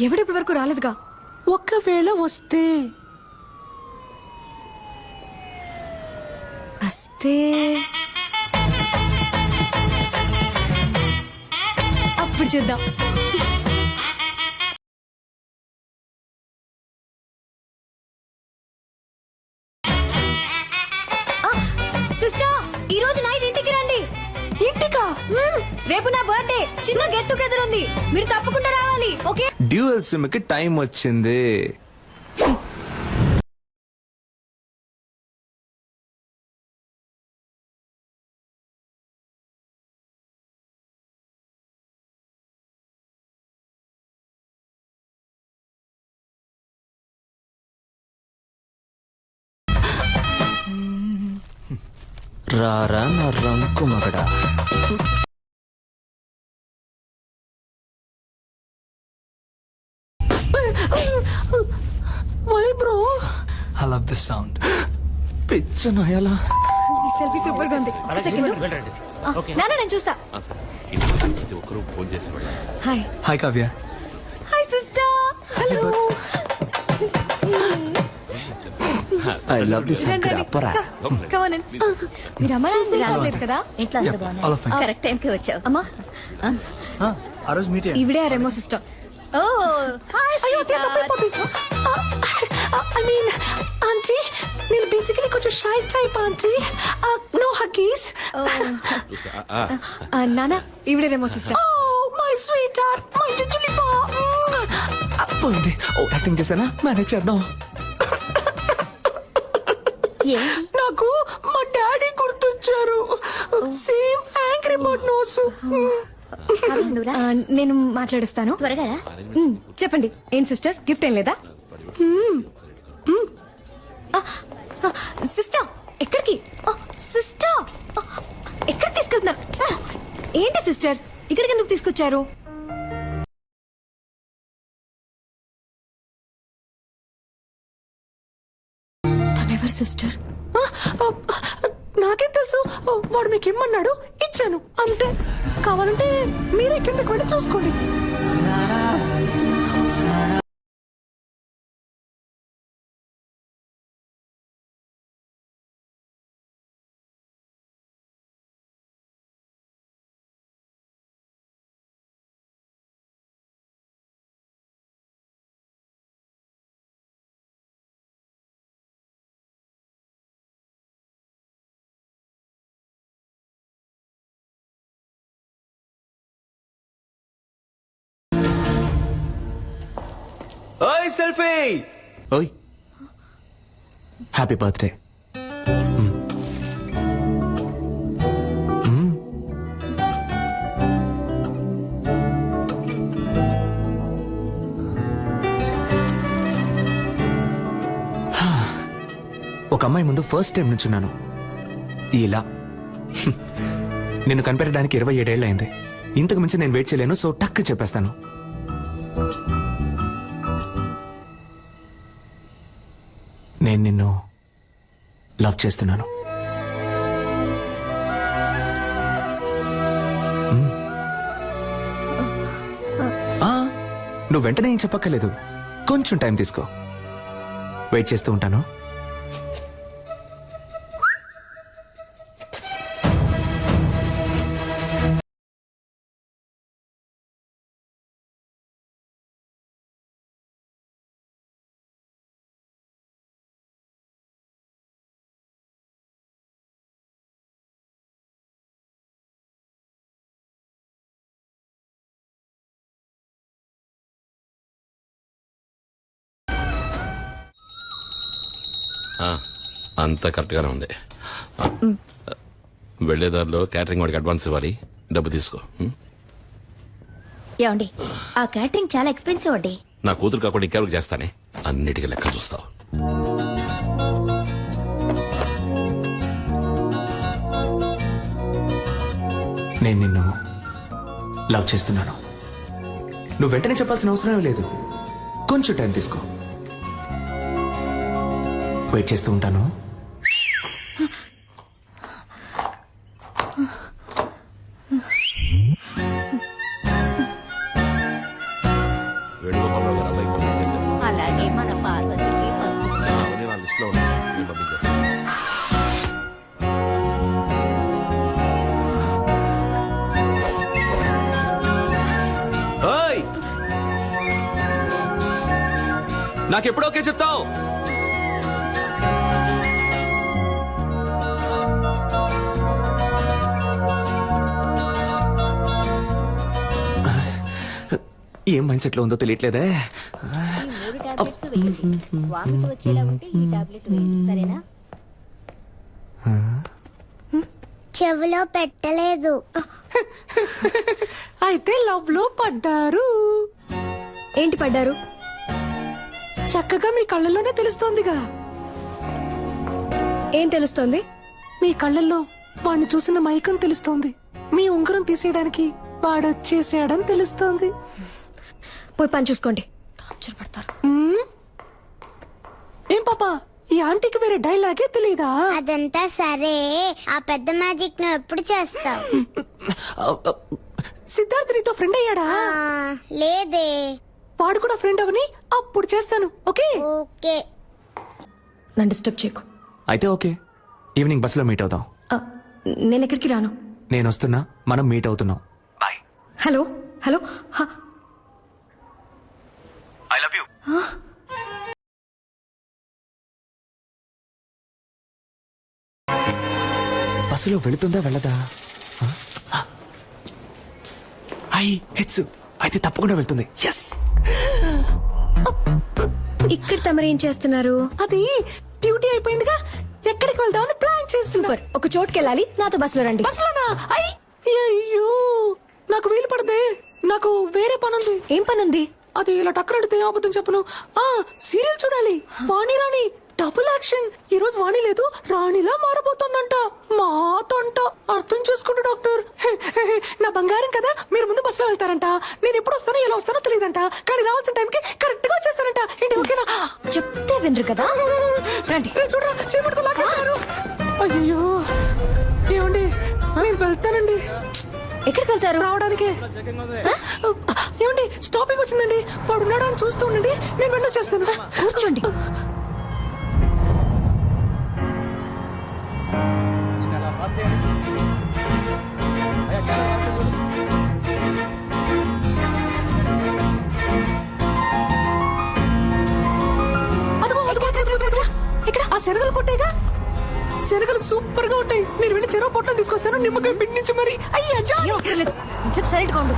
ఎవడిప్పటి వరకు రాలేదుగా. ఒక్కవేళ వస్తే అప్పుడు చూద్దాం. సిస్టర్, ఈ రోజు నైట్ ఇంటికి రండి. ఇంటికా? రేపు నా బర్త్డే, చిన్న గెట్ టుగెదర్ ఉంది, మీరు తప్పకుండా రావాలి. ఓకే? డ్యూయల్ సిమ్ కి టైం వచ్చింది. రారా నా రంకు మగడా. Why bro? I love this sound. పిచ్చ నయాలా. ఈ సెల్ఫీ సూపర్ గా ఉంది. ఒక సెకండ్. నాన్న నేను చూస్తా. ప్రతి ఒక్కరూ ఫోన్ చేసి hi. Hi Kavya. Hi sister. Hello. I love this sound. అప్పరా. Come on. మీరు అమ్మ నాన్న రాలేదు కదా? ఎట్లా అందరూ బాగున్నారు? కరెక్ట్ టైంకి వచ్చావు. అమ్మా ఆ రోజు మీట్ ఈవిడే రెమో సిస్టర్. Oh hi. అయ్యో ఐ మీన్ ఆంటీ, నేను బేసికలీ కొంచెం shy type aunty. No huggies. నాన్న ఈవిడే Remo sister. Oh my sweet heart, my జుజులిపా. అప్పుంది. ఓ యాక్టింగ్ చేసానా? మేనేజ్ చేద్దాం. నాకు మా డాడీ గుర్తొచ్చారు. Same angry bird nose. నేను మాట్లాడుస్తాను. త్వరగా చెప్పండి. ఏం సిస్టర్, గిఫ్ట్ ఏం లేదా? సిస్టర్ ఎక్కడికి? సిస్టర్ ఎక్కడికి తీసుకెళ్తున్నారు? ఏంటి సిస్టర్, ఇక్కడికి ఎందుకు తీసుకొచ్చారు? తనెవరు సిస్టర్? నాకేం తెలుసు. వాడు మీకు ఇమ్మన్నాడు, ఇచ్చాను అంతే. కావాలంటే మీరే కిందకి వెళ్ళి చూసుకోండి. ఓయ్ సెల్ఫీ. ఓయ్ హ్యాపీ బర్త్డే. ఒక అమ్మాయి ముందు ఫస్ట్ టైం నుంచున్నాను ఇలా. నిన్ను కనిపెట్టడానికి 27 ఏళ్ళు అయింది. ఇంతకు మించి నేను వెయిట్ చేయలేను. సో టక్ చెప్పేస్తాను. నేను నిన్ను లవ్ చేస్తున్నాను. నువ్వు వెంటనే ఏం చెప్పక్కర్లేదు. కొంచెం టైం తీసుకో. వెయిట్ చేస్తూ ఉంటాను. అంతా కరెక్ట్గానే ఉంది. వెళ్లేదారిలో క్యాటరింగ్ వాడికి అడ్వాన్స్ ఇవ్వాలి. డబ్బు తీసుకో. ఏమండి, ఆ క్యాటరింగ్ చాలా ఎక్స్పెన్సివ్ అండి. నా కూతురు కాకుండా ఇంకెవరికి చేస్తానే. అన్నిటికీ లెక్క చూస్తావు. నేను నిన్ను లవ్ చేస్తున్నాను. నువ్వు వెంటనే చెప్పాల్సిన అవసరం లేదు, కొంచెం టైం తీసుకో. వెయిట్ చేస్తూ ఉంటాను. వేణుగోపాలరావు గారు అబ్బాయి పంపించేశారు. అలాగే మన పార్వతికి పంపించు. అవన్నీ నా లిస్ట్లో ఉన్నాయి, నేను పంపించేస్తాను. ఓయ్, నాకెప్పుడు ఓకే చెప్తావు? ఏం మైండ్ సెట్ లో ఉందో తెలియట్లేదే. ఈ 3 టాబ్లెట్స్ వేయండి. వామిట్ వచ్చేలా ఉంటే ఈ టాబ్లెట్ వేయండి, సరేనా? చెవిలో పెట్టలేదు. అయితే లవ్ లో పడ్డారు. ఏంటి పడ్డారు? చక్కగా మీ కళ్ళల్లోనే తెలుస్తోందిగా. ఏం తెలుస్తోంది? మీ కళ్ళల్లో వాడిని చూసిన మైకం తెలుస్తోంది. మీ ఉంగరం తీసేయడానికి వాడొచ్చేసాడని తెలుస్తోంది. పోయి పని చూసుకోండి. టార్చర్ పడతారు. ఏం పాపా, ఈ ఆంటీకి వేరే డైలాగే తెలీదా? అదంతా సరే, ఆ పెద్ద మ్యాజిక్ నువ్వు ఎప్పుడు చేస్తావు? సిద్ధార్థ్ నీతో ఫ్రెండ్ అయ్యాడా? లేదే. వాడు కూడా ఫ్రెండ్ అవని అప్పుడు చేస్తాను. Okay okay. నన్ను డిస్టర్బ్ చేయకు. అయితే ఓకే, ఈవినింగ్ బస్సులో మీట్ అవుతాం. ఆ, నేను ఎక్కడికి రాను. నేను వస్తున్నా, మనం మీట్ అవుతున్నాం. Bye. Hello hello. I love you. బస్సులో వెళుతుందా వెళ్ళదా? ఐ హెచ్ అయితే తప్పకుండా వెళ్తుంది. ఎస్. ఇక్కడ తమరేం చేస్తున్నారు? అది డ్యూటీ అయిపోయిందిగా, ఎక్కడికి వెళ్దామని ప్లాన్ చేసి. సూపర్. ఒక చోటుకి వెళ్ళాలి, నాతో బస్సులో రండి. బస్సులోనా? అయ్యో, నాకు వీలు పడదే, నాకు వేరే పనుంది. ఏం పనుంది? అది ఇలా టక్కరడితే అబద్ధం చెప్పను. సీరియల్ చూడాలి. వాణి రాణి డబుల్ యాక్షన్. ఈ రోజు వాణి లేదు, రాణిలా మారబోతోందంట. మాతంట. అర్థం చేసుకుంటా డాక్టర్. నా బంగారం కదా, మీరు ముందు బస్సులో వెళ్తారంట. నేను ఎప్పుడు వస్తానో ఎలా వస్తానో తెలియదంట, కానీ రావాల్సిన టైంకి కరెక్ట్ గా వచ్చేస్తానంట. ఏంటి ఓకేనా? చెప్తే వినరు కదా. రండి. చూడరా, చేపట్టుకో లాగేస్తారు. అయ్యో ఏమండి, నేను వెళ్తానండి. ఎక్కడికి వెళ్తారు? రావడానికి. ఏమండి, స్టాపింగ్ వచ్చిందండి. వాడు ఉన్నాడు అని చూస్తూ ఉండండి, నేను వెళ్ళొచ్చేస్తాను. కూర్చోండి. ఇక్కడ ఆ శనగలు కొట్టేగా. శనగలు సూపర్ గా ఉంటాయి. నేను వెళ్ళి చెరువు పొట్టం తీసుకొస్తాను, నిమ్మకాయ పిండి నుంచి మరి. అయ్యా సైలెంట్ గా ఉండు.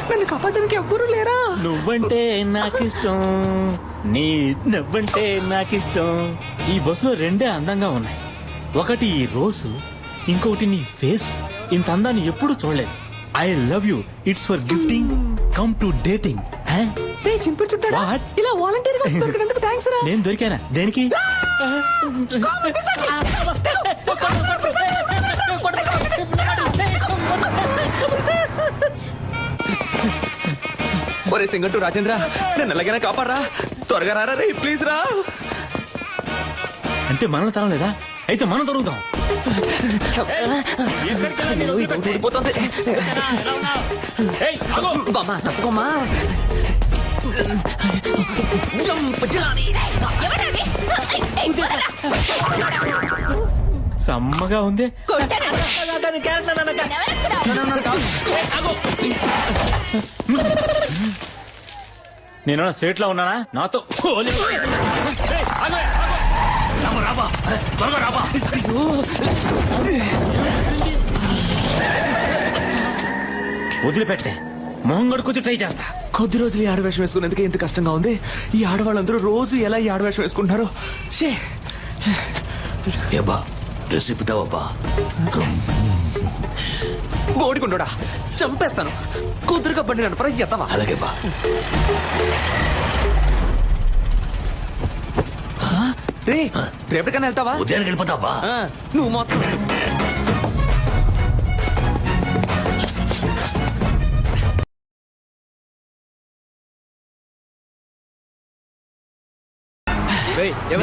నన్ను కాపాడడానికి ఎవ్వరూ లేరా? నువ్వంటే నాకిష్టం, నీ నువ్వంటే నాకిష్టం. ఈ బస్సులో రెండే అందంగా ఉన్నాయి. ఒకటి ఈ రోజు, ఇంకొకటి నీ ఫేస్. ఇంత అందాన్ని ఎప్పుడు చూడలేదు. I love you. It's for gifting, come to dating. చింపుడు చుట్టాడా? ఇలా వాలంటీర్ గా వచ్చి దొరికినందుకు థ్యాంక్స్ రా. నేను దొరికానా? దేనికి? ఒరే సింగట్టు రాజేంద్ర, నేను ఎలాగైనా కాపాడరా, త్వరగా రారా రే, ప్లీజ్ రా. అంటే మనం తరం లేదా? అయితే మనం దొరుకుతాం. తప్పుకోమా. సమ్మగా ఉంది. నేను సేట్ లో ఉన్నానా? నాతో వదిలిపెట్టే మొహం గడుకొచ్చి ట్రై చేస్తా. కొద్ది రోజులు ఈ ఆడవేషం వేసుకునేందుకు ఎంత కష్టంగా ఉంది. ఈ ఆడవాళ్ళందరూ రోజు ఎలా ఈ ఆడవేషం వేసుకుంటున్నారో. ఏబా డ్రెస్ ఇప్పుతావబ్బా. బోడికుండోడా, చంపేస్తాను. కుదురుగా బండి నడపరా ఎత్తవా. అలాగే బా. రే, రేపటికైనా వెళ్తావా? ఉదయానికి వెళ్ళిపోతావా? నువ్వు మొత్తం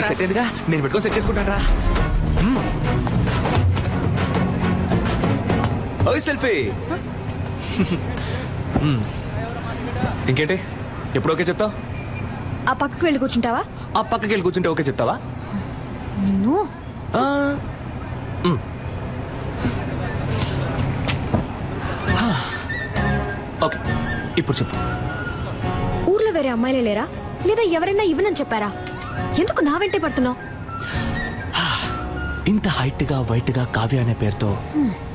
సెట్ అయిందిగా, నేను పెట్టుకొని సెట్ చేసుకుంటాను రా. ఓయ్ సెల్ఫీ. ఇంకేంటి ఎప్పుడు ఓకే చెప్తావు? ఆ పక్కకు వెళ్ళి కూర్చుంటావా? ఆ పక్కకి వెళ్ళి కూర్చుంటే ఓకే చెప్తావా? నిన్ను ఓకే, ఇప్పుడు చెప్పు. ఊర్లో వేరే అమ్మాయిలే లేరా, లేదా ఎవరైనా ఇవ్వనని చెప్పారా? ఎందుకు నా వెంటే పడుతున్నావు? ఇంత హైట్ గా వైట్ గా కావ్య అనే పేరుతో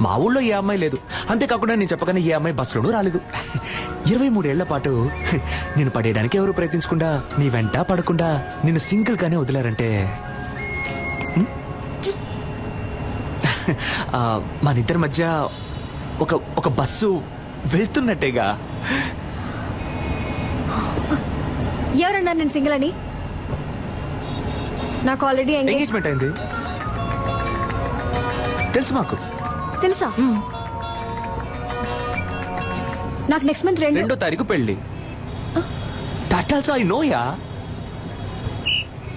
మా ఊళ్ళో ఏ అమ్మాయి లేదు. అంతేకాకుండా నేను చెప్పగానే ఏ అమ్మాయి బస్సులోనూ రాలేదు. 23 ఏళ్ల పాటు నేను పడేయడానికి ఎవరు ప్రయత్నించకుండా, నీ వెంట పడకుండా నిన్ను సింగిల్ గానే వదిలారంటే మనిద్దరి మధ్య ఒక బస్సు వెళ్తున్నట్టేగా. ఎవరన్నారు నేను సింగిల్ అని? నాకు ఆల్రెడీ ఎంగేజ్మెంట్ అయింది తెలుసు. మాకు తెలుసా? నాకు నెక్స్ట్ మంత్ 2వ తారీఖు పెళ్లి. That also I know yeah.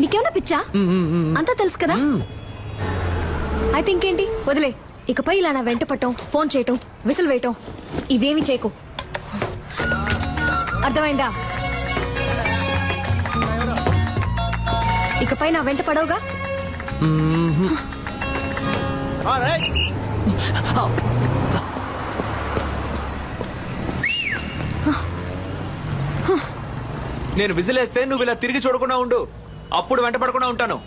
నీకేమన్నా పిచ్చా? అంతా తెలుసు కదా. అయితే ఇంకేంటి, వదిలే. ఇకపై ఇలా నా వెంట పట్టం, ఫోన్ చేయటం, విసిల్ వేయటం ఇవేమి చేయకు. అర్థమైందా? ఇకపై నా వెంట పడవుగా. నేను విసిలేస్తే నువ్వు ఇలా తిరిగి చూడకుండా ఉండు, అప్పుడు వెంట పడకుండా ఉంటాను.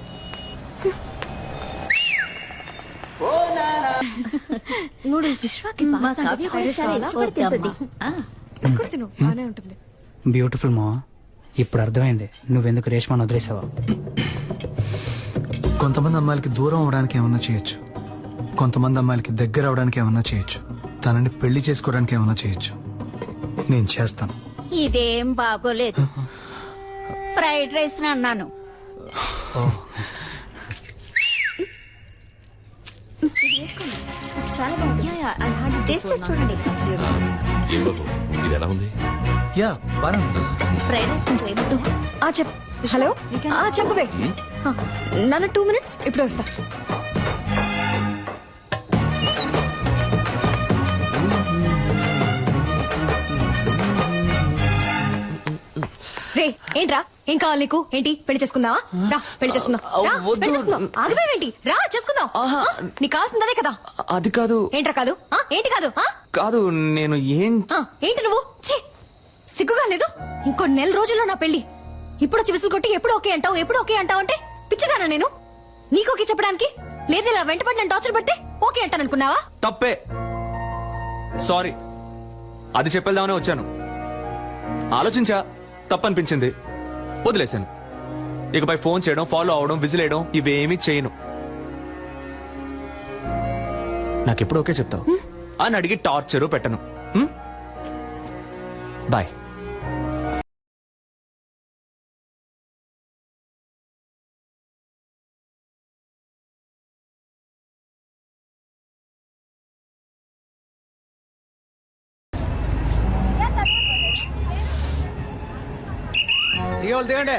బ్యూటిఫుల్ మా. ఇప్పుడు అర్థమైంది నువ్వెందుకు రేష్మాను వదిలేసావా. కొంతమంది అమ్మాయిలకి దూరం అవడానికి ఏమన్నా చేయొచ్చు, కొంతమంది అమ్మాయిలకి దగ్గర అవడానికి ఏమన్నా చేయొచ్చు, తనని పెళ్లి చేసుకోవడానికి ఏమన్నా చేయొచ్చు. నేను చేస్తాను. ఇదేం బాగోలేదు. ఫ్రైడ్ రైస్ అన్నాను. చాలా బాగుంది. టేస్ట్ చేసి చూడండి. ఇది ఎలా ఉంది? యా బాగా. ఫ్రైడ్ రైస్ కొంచెం ఏమిటో. చెప్పు. హలో, చెప్పవే. నన్ను 2 minutes, ఇప్పుడు వస్తా. రే, ఏంట్రా, ఏం కావాలి నీకు? ఏంటి, పెళ్లి చేసుకుందావా? రా, పెళ్లి చేసుకుందాం. రా, పెళ్లి చేసుకుందాం. ఆగిపోయావేంటి? రా, చేసుకుందాం. నీకు కావాల్సిందే కదా. అది కాదు. ఏంట్రా కాదు? ఏంటి కాదు? కాదు, నేను ఏంటి నువ్వు? సిగ్గుగా లేదు? ఇంకో 1 నెల రోజుల్లో నా పెళ్లి. ఇప్పుడు వచ్చి విసులు కొట్టి ఎప్పుడు ఓకే అంటావు, ఎప్పుడు ఓకే అంటావు అంటే పిచ్చిదానా నేను? నీకు ఓకే చెప్పడానికి? లేదు, ఇలా వెంటపడి నన్ను టార్చర్ పడితే ఓకే అంటాను అనుకున్నావా? తప్పే, సారీ. అది చెప్పేద్దామనే వచ్చాను. ఆలోచించా, తప్పనిపించింది, వదిలేశాను. ఇకపై ఫోన్ చేయడం, ఫాలో అవడం, విజిలేయడం ఇవేమీ చేయను. నాకెప్పుడు ఓకే చెప్తావు అని అడిగి టార్చరు పెట్టను. బాయ్. దిగండి.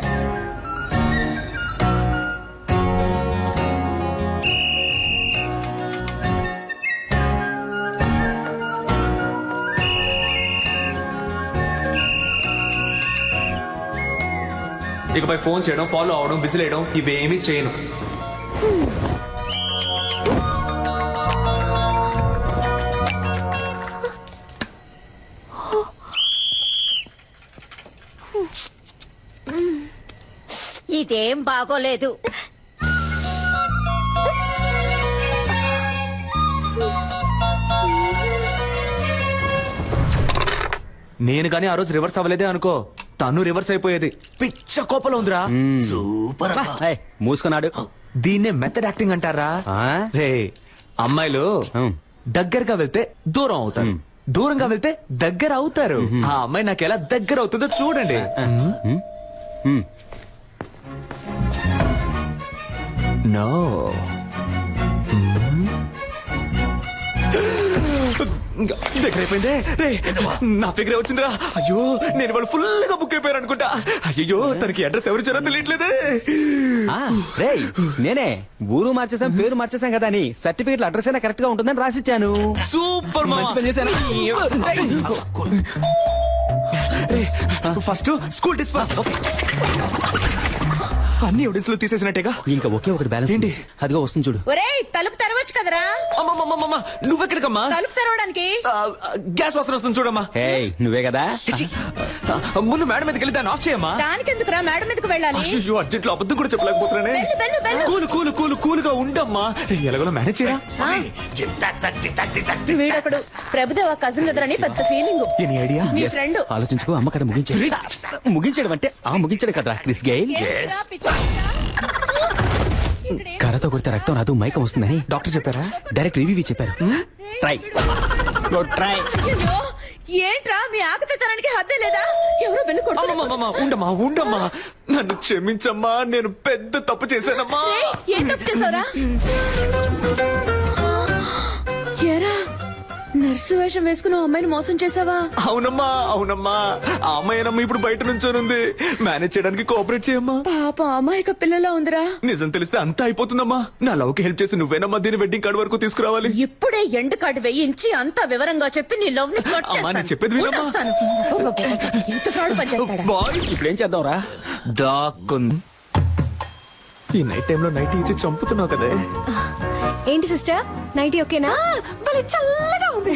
ఇకపై ఫోన్ చేయడం, ఫాలో అవడం, విజిలేయడం ఇవేమీ చేయను. ఇదేం బాగోలేదు. నేను గానీ ఆ రోజు రివర్స్ అవ్వలేదే అనుకో, తను రివర్స్ అయిపోయేది. పిచ్చ కోపంలో ఉందిరా. సూపర్. మూసుకున్నాడు. దీన్నే మెథడ్ యాక్టింగ్ అంటారా? రే, అమ్మాయిలు దగ్గరగా వెళ్తే దూరం అవుతారు, దూరంగా వెళ్తే దగ్గర అవుతారు. ఆ అమ్మాయి నాకు ఎలా దగ్గర అవుతుందో చూడండి. నో. దగ్గర అయిపోయిందే రే నా ఫిగరే వచ్చిందిరా అయ్యో నేను వాళ్ళు ఫుల్ గా బుక్ అయిపోయారు అనుకుంటా అయ్యో తనకి అడ్రస్ ఎవరు ఇచ్చారో తెలియట్లేదే రేయ్ నేనే ఊరు మార్చేసాం పేరు మార్చేసాం కదా అని సర్టిఫికెట్ అడ్రస్ అయినా కరెక్ట్ గా ఉంటుందని రాసిచ్చాను. సూపర్ మంచి పని చేశాను. ఫస్ట్ స్కూల్ డిస్పర్స్ అన్ని ఎవిడెన్స్ లో తీసేసినట్టేగా ఇంకా ఒకే ఒకటి బ్యాలెన్స్ ఏంటి? అదిగో వస్తుంది చూడు. ఒరేయ్ తలుపు తెరవచ్చు కదరా. నువ్వెక్కడికమ్మా? తలుపు తెరవడానికి గ్యాస్ వాసన వస్తుంది చూడమ్మా. ఏయ్ నువ్వే కదా. ముందు మేడం మీదకి వెళ్ళి దాన్ని ఆఫ్ చేయమ్మా. దానికెందుకురా మేడం మీదకి వెళ్ళాలి. అయ్యో అర్జెంట్ లో అబద్ధం కూడా చెప్పలేకపోతున్నానే. వెళ్ళు, వెళ్ళు, వెళ్ళు. కూలు కూలు కూలు కూలుగా ఉండమ్మా. ఎలాగో మేనేజ్ చేయరా. వీడొకడు ప్రభుదేవ కజిన్ కదరని పెద్ద ఫీలింగ్. Any idea? నీ ఫ్రెండ్ ఆలోచించుకో అమ్మ కదా ముగించాడు అంటే ముగించాడు కదా క్రిస్ గెయిల్. కర్రతో కొడితే రక్తం రాదు మైకం వస్తుందని డాక్టర్ చెప్పారా? డైరెక్ట్ రివ్యూ చెప్పారు. Try try. అయ్యో, ఏంట్రా మీ ఆకతానికి హద్దే లేదా? ఎవరో వెళ్ళి ఉండమ్మా ఉండమ్మా నన్ను క్షమించమ్మా నేను పెద్ద తప్పు చేశానమ్మా. ఏం తప్పు చేసావురా? ఏరా నర్సు వేషం వేసుకుని అమ్మాయిని మోసం చేసావా? అవునమ్మా అవునమ్మా ఆ అమ్మాయినమ్మా ఇప్పుడు బయట నుంచోనుంది. మేనేజ్ చేయడానికి కోఆపరేట్ చేయమ్మా. పాప అమాయక పిల్లలా ఉందిరా. నిజం తెలిస్తే అంతా అయిపోతుందమ్మా. నా లవ్ కి హెల్ప్ చేసి నువ్వేనమ్మా దీని వెడ్డింగ్ కార్డ్ వరకు తీసుకురావాలి. ఇప్పుడే ఎండ్ కార్డు వేయించి అంతా వివరంగా చెప్పి నీ లవ్ ని కట్ అమ్మా, నేను చెప్పేది వినమ్మా. ఇంత ఫ్రాడ్ పని చేస్తాడా? ఇప్పుడు ఏం చేద్దాం రా? దాక్కున్ ఈ నైట్ టైంలో నైట్ ఇచ్చి చంపుతున్నావు కదే. ఏంటి సిస్టర్ నైటీ ఓకేనా? చల్లగా ఉంది.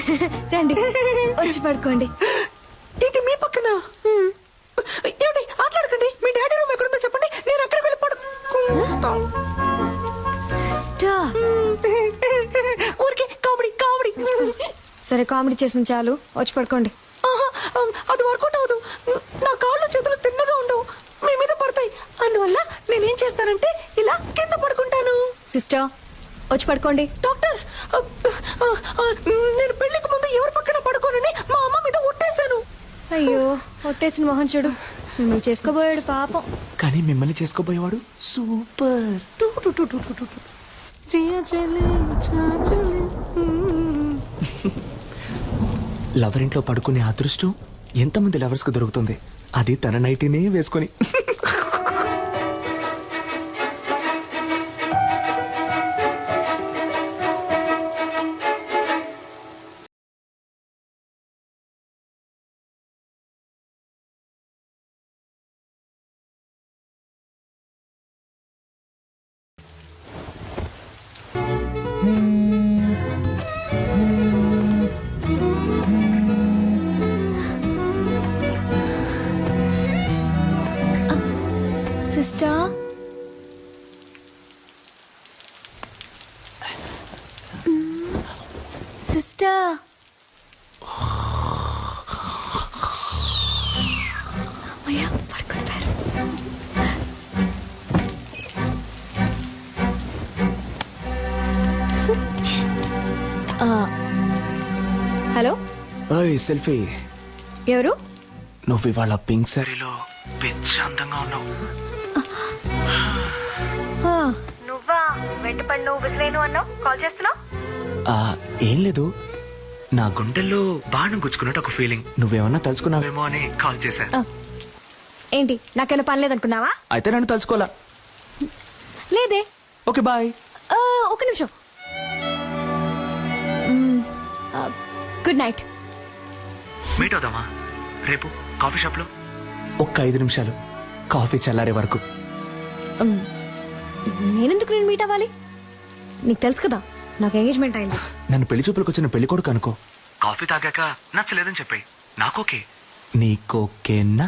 రండి వచ్చి పడుకోండి. ఏంటి మీ పక్కన? ఏమిటి ఆటలాడకండి. మీ డాడీ రూమ్ ఎక్కడుందో చెప్పండి, నేను అక్కడికి వెళ్ళి పడుకుంటాను. సిస్టర్ ఊరికే కామెడీ కామెడీ. సరే కామెడీ చేసింది చాలు, వచ్చి పడుకోండి. అది వర్కౌట్ అవ్వదు. నా కాళ్ళు చేతులు తిన్నగా ఉండవు, మీ మీద పడతాయి. అందువల్ల నేనేం చేస్తానంటే ఇలా కింద పడుకుంటాను. సిస్టర్ వచ్చి పడుకోండి. డాక్టర్ నేను పెళ్లికి ముందు ఎవరి పక్కన పడుకోనని మా అమ్మ మీద ఒట్టేశాను. అయ్యో ఒట్టేసిన మొహం చూడు. మిమ్మల్ని చేసుకోబోయాడు పాపం. కానీ మిమ్మల్ని చేసుకోబోయేవాడు సూపర్. లవర్ ఇంట్లో పడుకునే అదృష్టం ఎంతమంది లవర్స్ కు దొరుకుతుంది, అది తన నైటీనే వేసుకొని. సిస్టర్ సిస్టర్ అమ్మయ్య పడుకుంటారు. Hello selfie. ఎవరు? నువ్వు ఇవాళ పింక్ సారీలో పిచ్చి అందంగా ఉన్నావు. నువ్వా? వెంటపడి నువ్వు విసిరేను అన్నావు, కాల్ చేస్తున్నావు? ఏం లేదు, నా గుండెల్లో బాణం గుచ్చుకున్నట్టు ఒక ఫీలింగ్. నువ్వేమన్నా తలుచుకున్నావేమో అని కాల్ చేశా. ఏంటి నాకేమైనా పని లేదనుకున్నావా? అయితే నన్ను తలుచుకోవాలా? లేదే. Okay bye. ఒక నిమిషం. Good night. మీట్ అవుదామా రేపు కాఫీ షాప్ లో? ఒక్క 5 నిమిషాలు, కాఫీ చల్లారే వరకు. నేనెందుకు నేను మీట్ అవ్వాలి? నీకు తెలుసు కదా నాకు ఎంగేజ్మెంట్ అయింది. నన్ను పెళ్లి చూపులకు వచ్చిన పెళ్లి కొడుకు అనుకో. కాఫీ తాగాక నచ్చలేదని చెప్పాయి, నాకోకే. నీకోకేనా?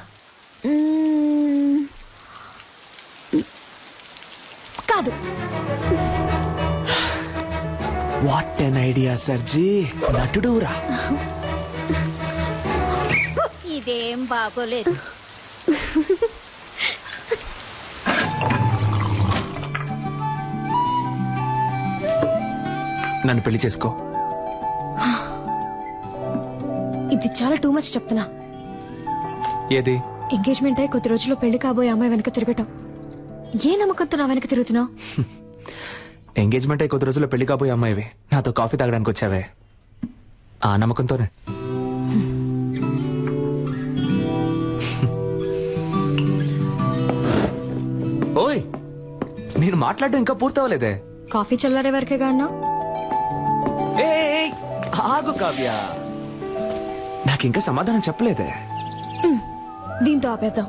కాదు. What an idea సర్జీ, నటుడురా. ఇదేం బాగోలేదు. నన్ను పెళ్లి చేసుకో. ఇది చాలా టూ మచ్ చెప్తున్నా. ఏది? ఎంగేజ్మెంట్ అయి కొద్ది రోజుల్లో పెళ్లి కాబోయే అమ్మాయి వెనక తిరగటం. ఏ నమ్మకంతో నా వెనక తిరుగుతున్నావు? ఎంగేజ్మెంట్ అయి కొద్ది రోజుల్లో పెళ్లి కాబోయే అమ్మాయివి నాతో కాఫీ తాగడానికి వచ్చావే. ఆ నమ్మకంతోనే. ఓయ్, నేను మాట్లాడడం ఇంకా పూర్తవలేదే. కాఫీ చల్లారే వరకేగా అన్నా. ఏయ్, ఆగు కావ్య, నాకింకా సమాధానం చెప్పలేదే. దీంతో ఆపేద్దాం.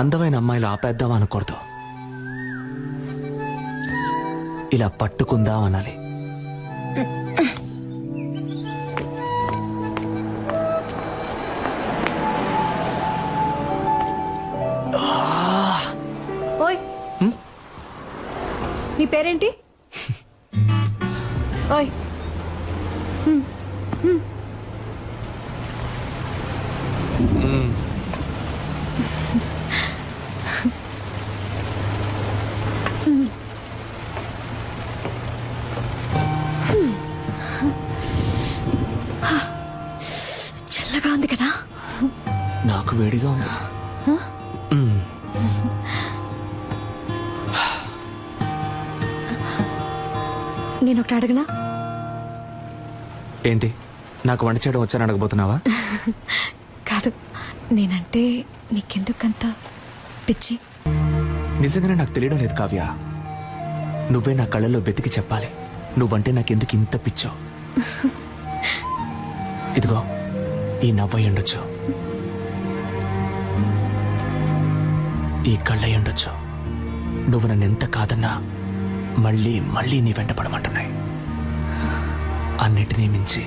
అందమైన అమ్మాయిలు ఆపేద్దాం అనకూడదు, ఇలా పట్టుకుందాం అనాలి. ఓయ్, నీ పేరేంటి? ఓయ్, చల్లగా ఉంది కదా? నాకు వేడిగా ఉంది. నేను ఒకటి అడగనా? ఏంటి, నాకు వంట చేయడం వచ్చాను అడగబోతున్నావా? కాదు, నేనంటే నీకెందుకంత పిచ్చి? నిజంగానే నాకు తెలియడం లేదు కావ్య. నువ్వే నా కళ్ళల్లో వెతికి చెప్పాలి, నువ్వంటే నాకెందుకు ఇంత పిచ్చో. ఇదిగో, ఈ నవ్వై ఉండొచ్చు, ఈ కళ్ళై ఉండొచ్చు. నువ్వు నన్ను ఎంత కాదన్నా మళ్ళీ మళ్ళీ నీ వెంట పడమంటున్నాయి. అన్నిటినీ మించి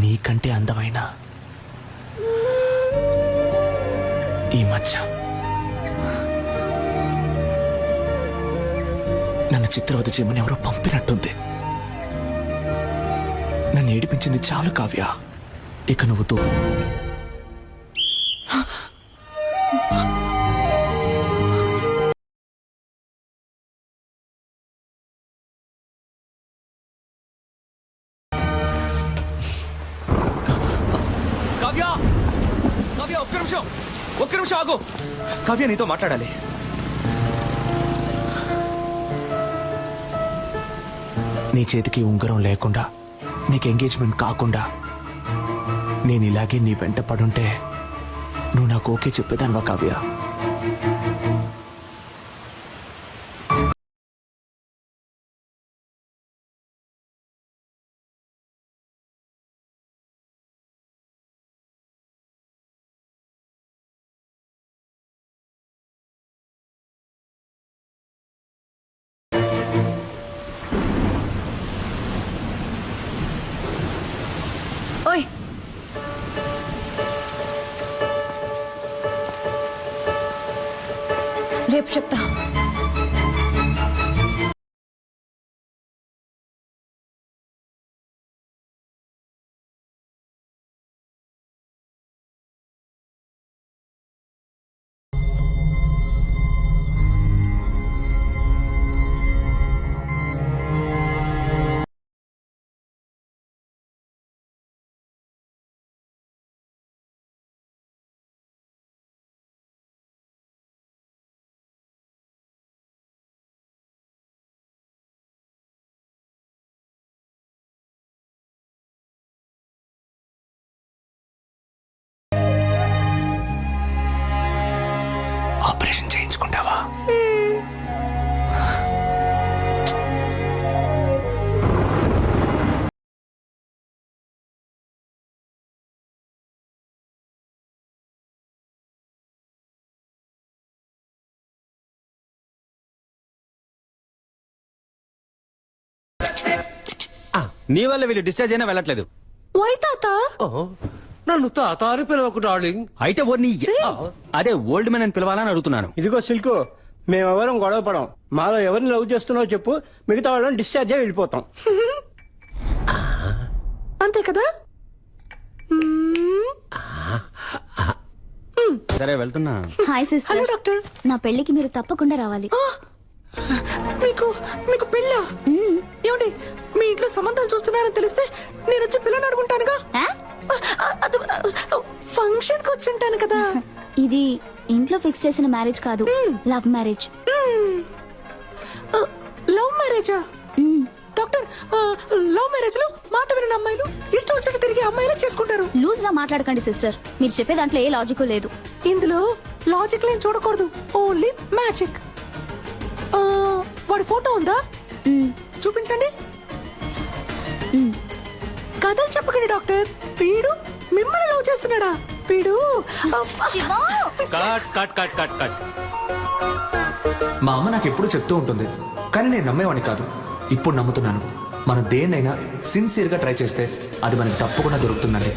నీకంటే అందమైన ఈ మచ్చ నన్ను చిత్రవద చేయమని ఎవరో పంపినట్టుంది. నన్ను ఏడిపించింది చాలు కావ్య, ఇక నువ్వు కావ్య, కావ్య, ఒక్క నిమిషం ఆగు. కావ్య, నీతో మాట్లాడాలి. నీ చేతికి ఉంగరం లేకుండా, నీకు ఎంగేజ్మెంట్ కాకుండా నేను ఇలాగే నీ వెంట పడుంటే నువ్వు నాకు ఓకే చెప్పేదానివా కావ్య? ఓయ్, రేపు చెప్తా. ఆపరేషన్ చేయించుకుంటావా? నీ వల్ల వీళ్ళు డిశ్చార్జ్ అయినా వెళ్ళట్లేదు. వై తాత? నన్ను తాత అని పిలవకు డార్లింగ్. అయితే అదే ఓల్డ్ మ్యాన్ అని పిలవాలని అడుగుతున్నాను. ఇదిగో సిల్కు, మేమెవరం గొడవ పడం. మాలో ఎవరిని లవ్ చేస్తున్నావో చెప్పు, మిగతా వాళ్ళని డిశ్చార్జ్ అయ్యి వెళ్ళిపోతాం. అంతే కదా? సరే, వెళ్తున్నా. Hi sister. Hello doctor. నా పెళ్లికి మీరు తప్పకుండా రావాలి. మీకు పెళ్ళా? ఏమండి, మీ ఇంట్లో సంబంధాలు చూస్తున్నారని తెలిస్తే నేను వచ్చి పిల్లని అడుగుంటానుగా. ఫంక్షన్ కి వచ్చి ఉంటాను కదా. ఇది ఇంట్లో ఫిక్స్ చేసిన మ్యారేజ్ కాదు, లవ్ మ్యారేజ్. లవ్ మ్యారేజా? డాక్టర్ లవ్ మ్యారేజ్ లో మాట వినని అమ్మాయిలు ఇష్టం వచ్చినట్టు తిరిగి అమ్మాయిలే చేసుకుంటారు. లూజ్ లా మాట్లాడకండి సిస్టర్. మీరు చెప్పే దాంట్లో ఏ లాజిక్ లేదు. ఇందులో లాజిక్ లేని చూడకూడదు, ఓన్లీ మ్యాజిక్. వాడి ఫోటో ఉందా? చూపించండి. కథలు చెప్పకండి డాక్టర్. వీడు మిమ్మల్ని లవ్ చేస్తున్నాడా? వీడు cut cut cut cut cut. మా అమ్మ నాకు ఎప్పుడు చెప్తూ ఉంటుంది, కానీ నేను నమ్మేవాడిని కాదు. ఇప్పుడు నమ్ముతున్నాను. మనం దేన్నైనా సిన్సియర్ గా ట్రై చేస్తే అది మనకి తప్పకుండా దొరుకుతుందండి.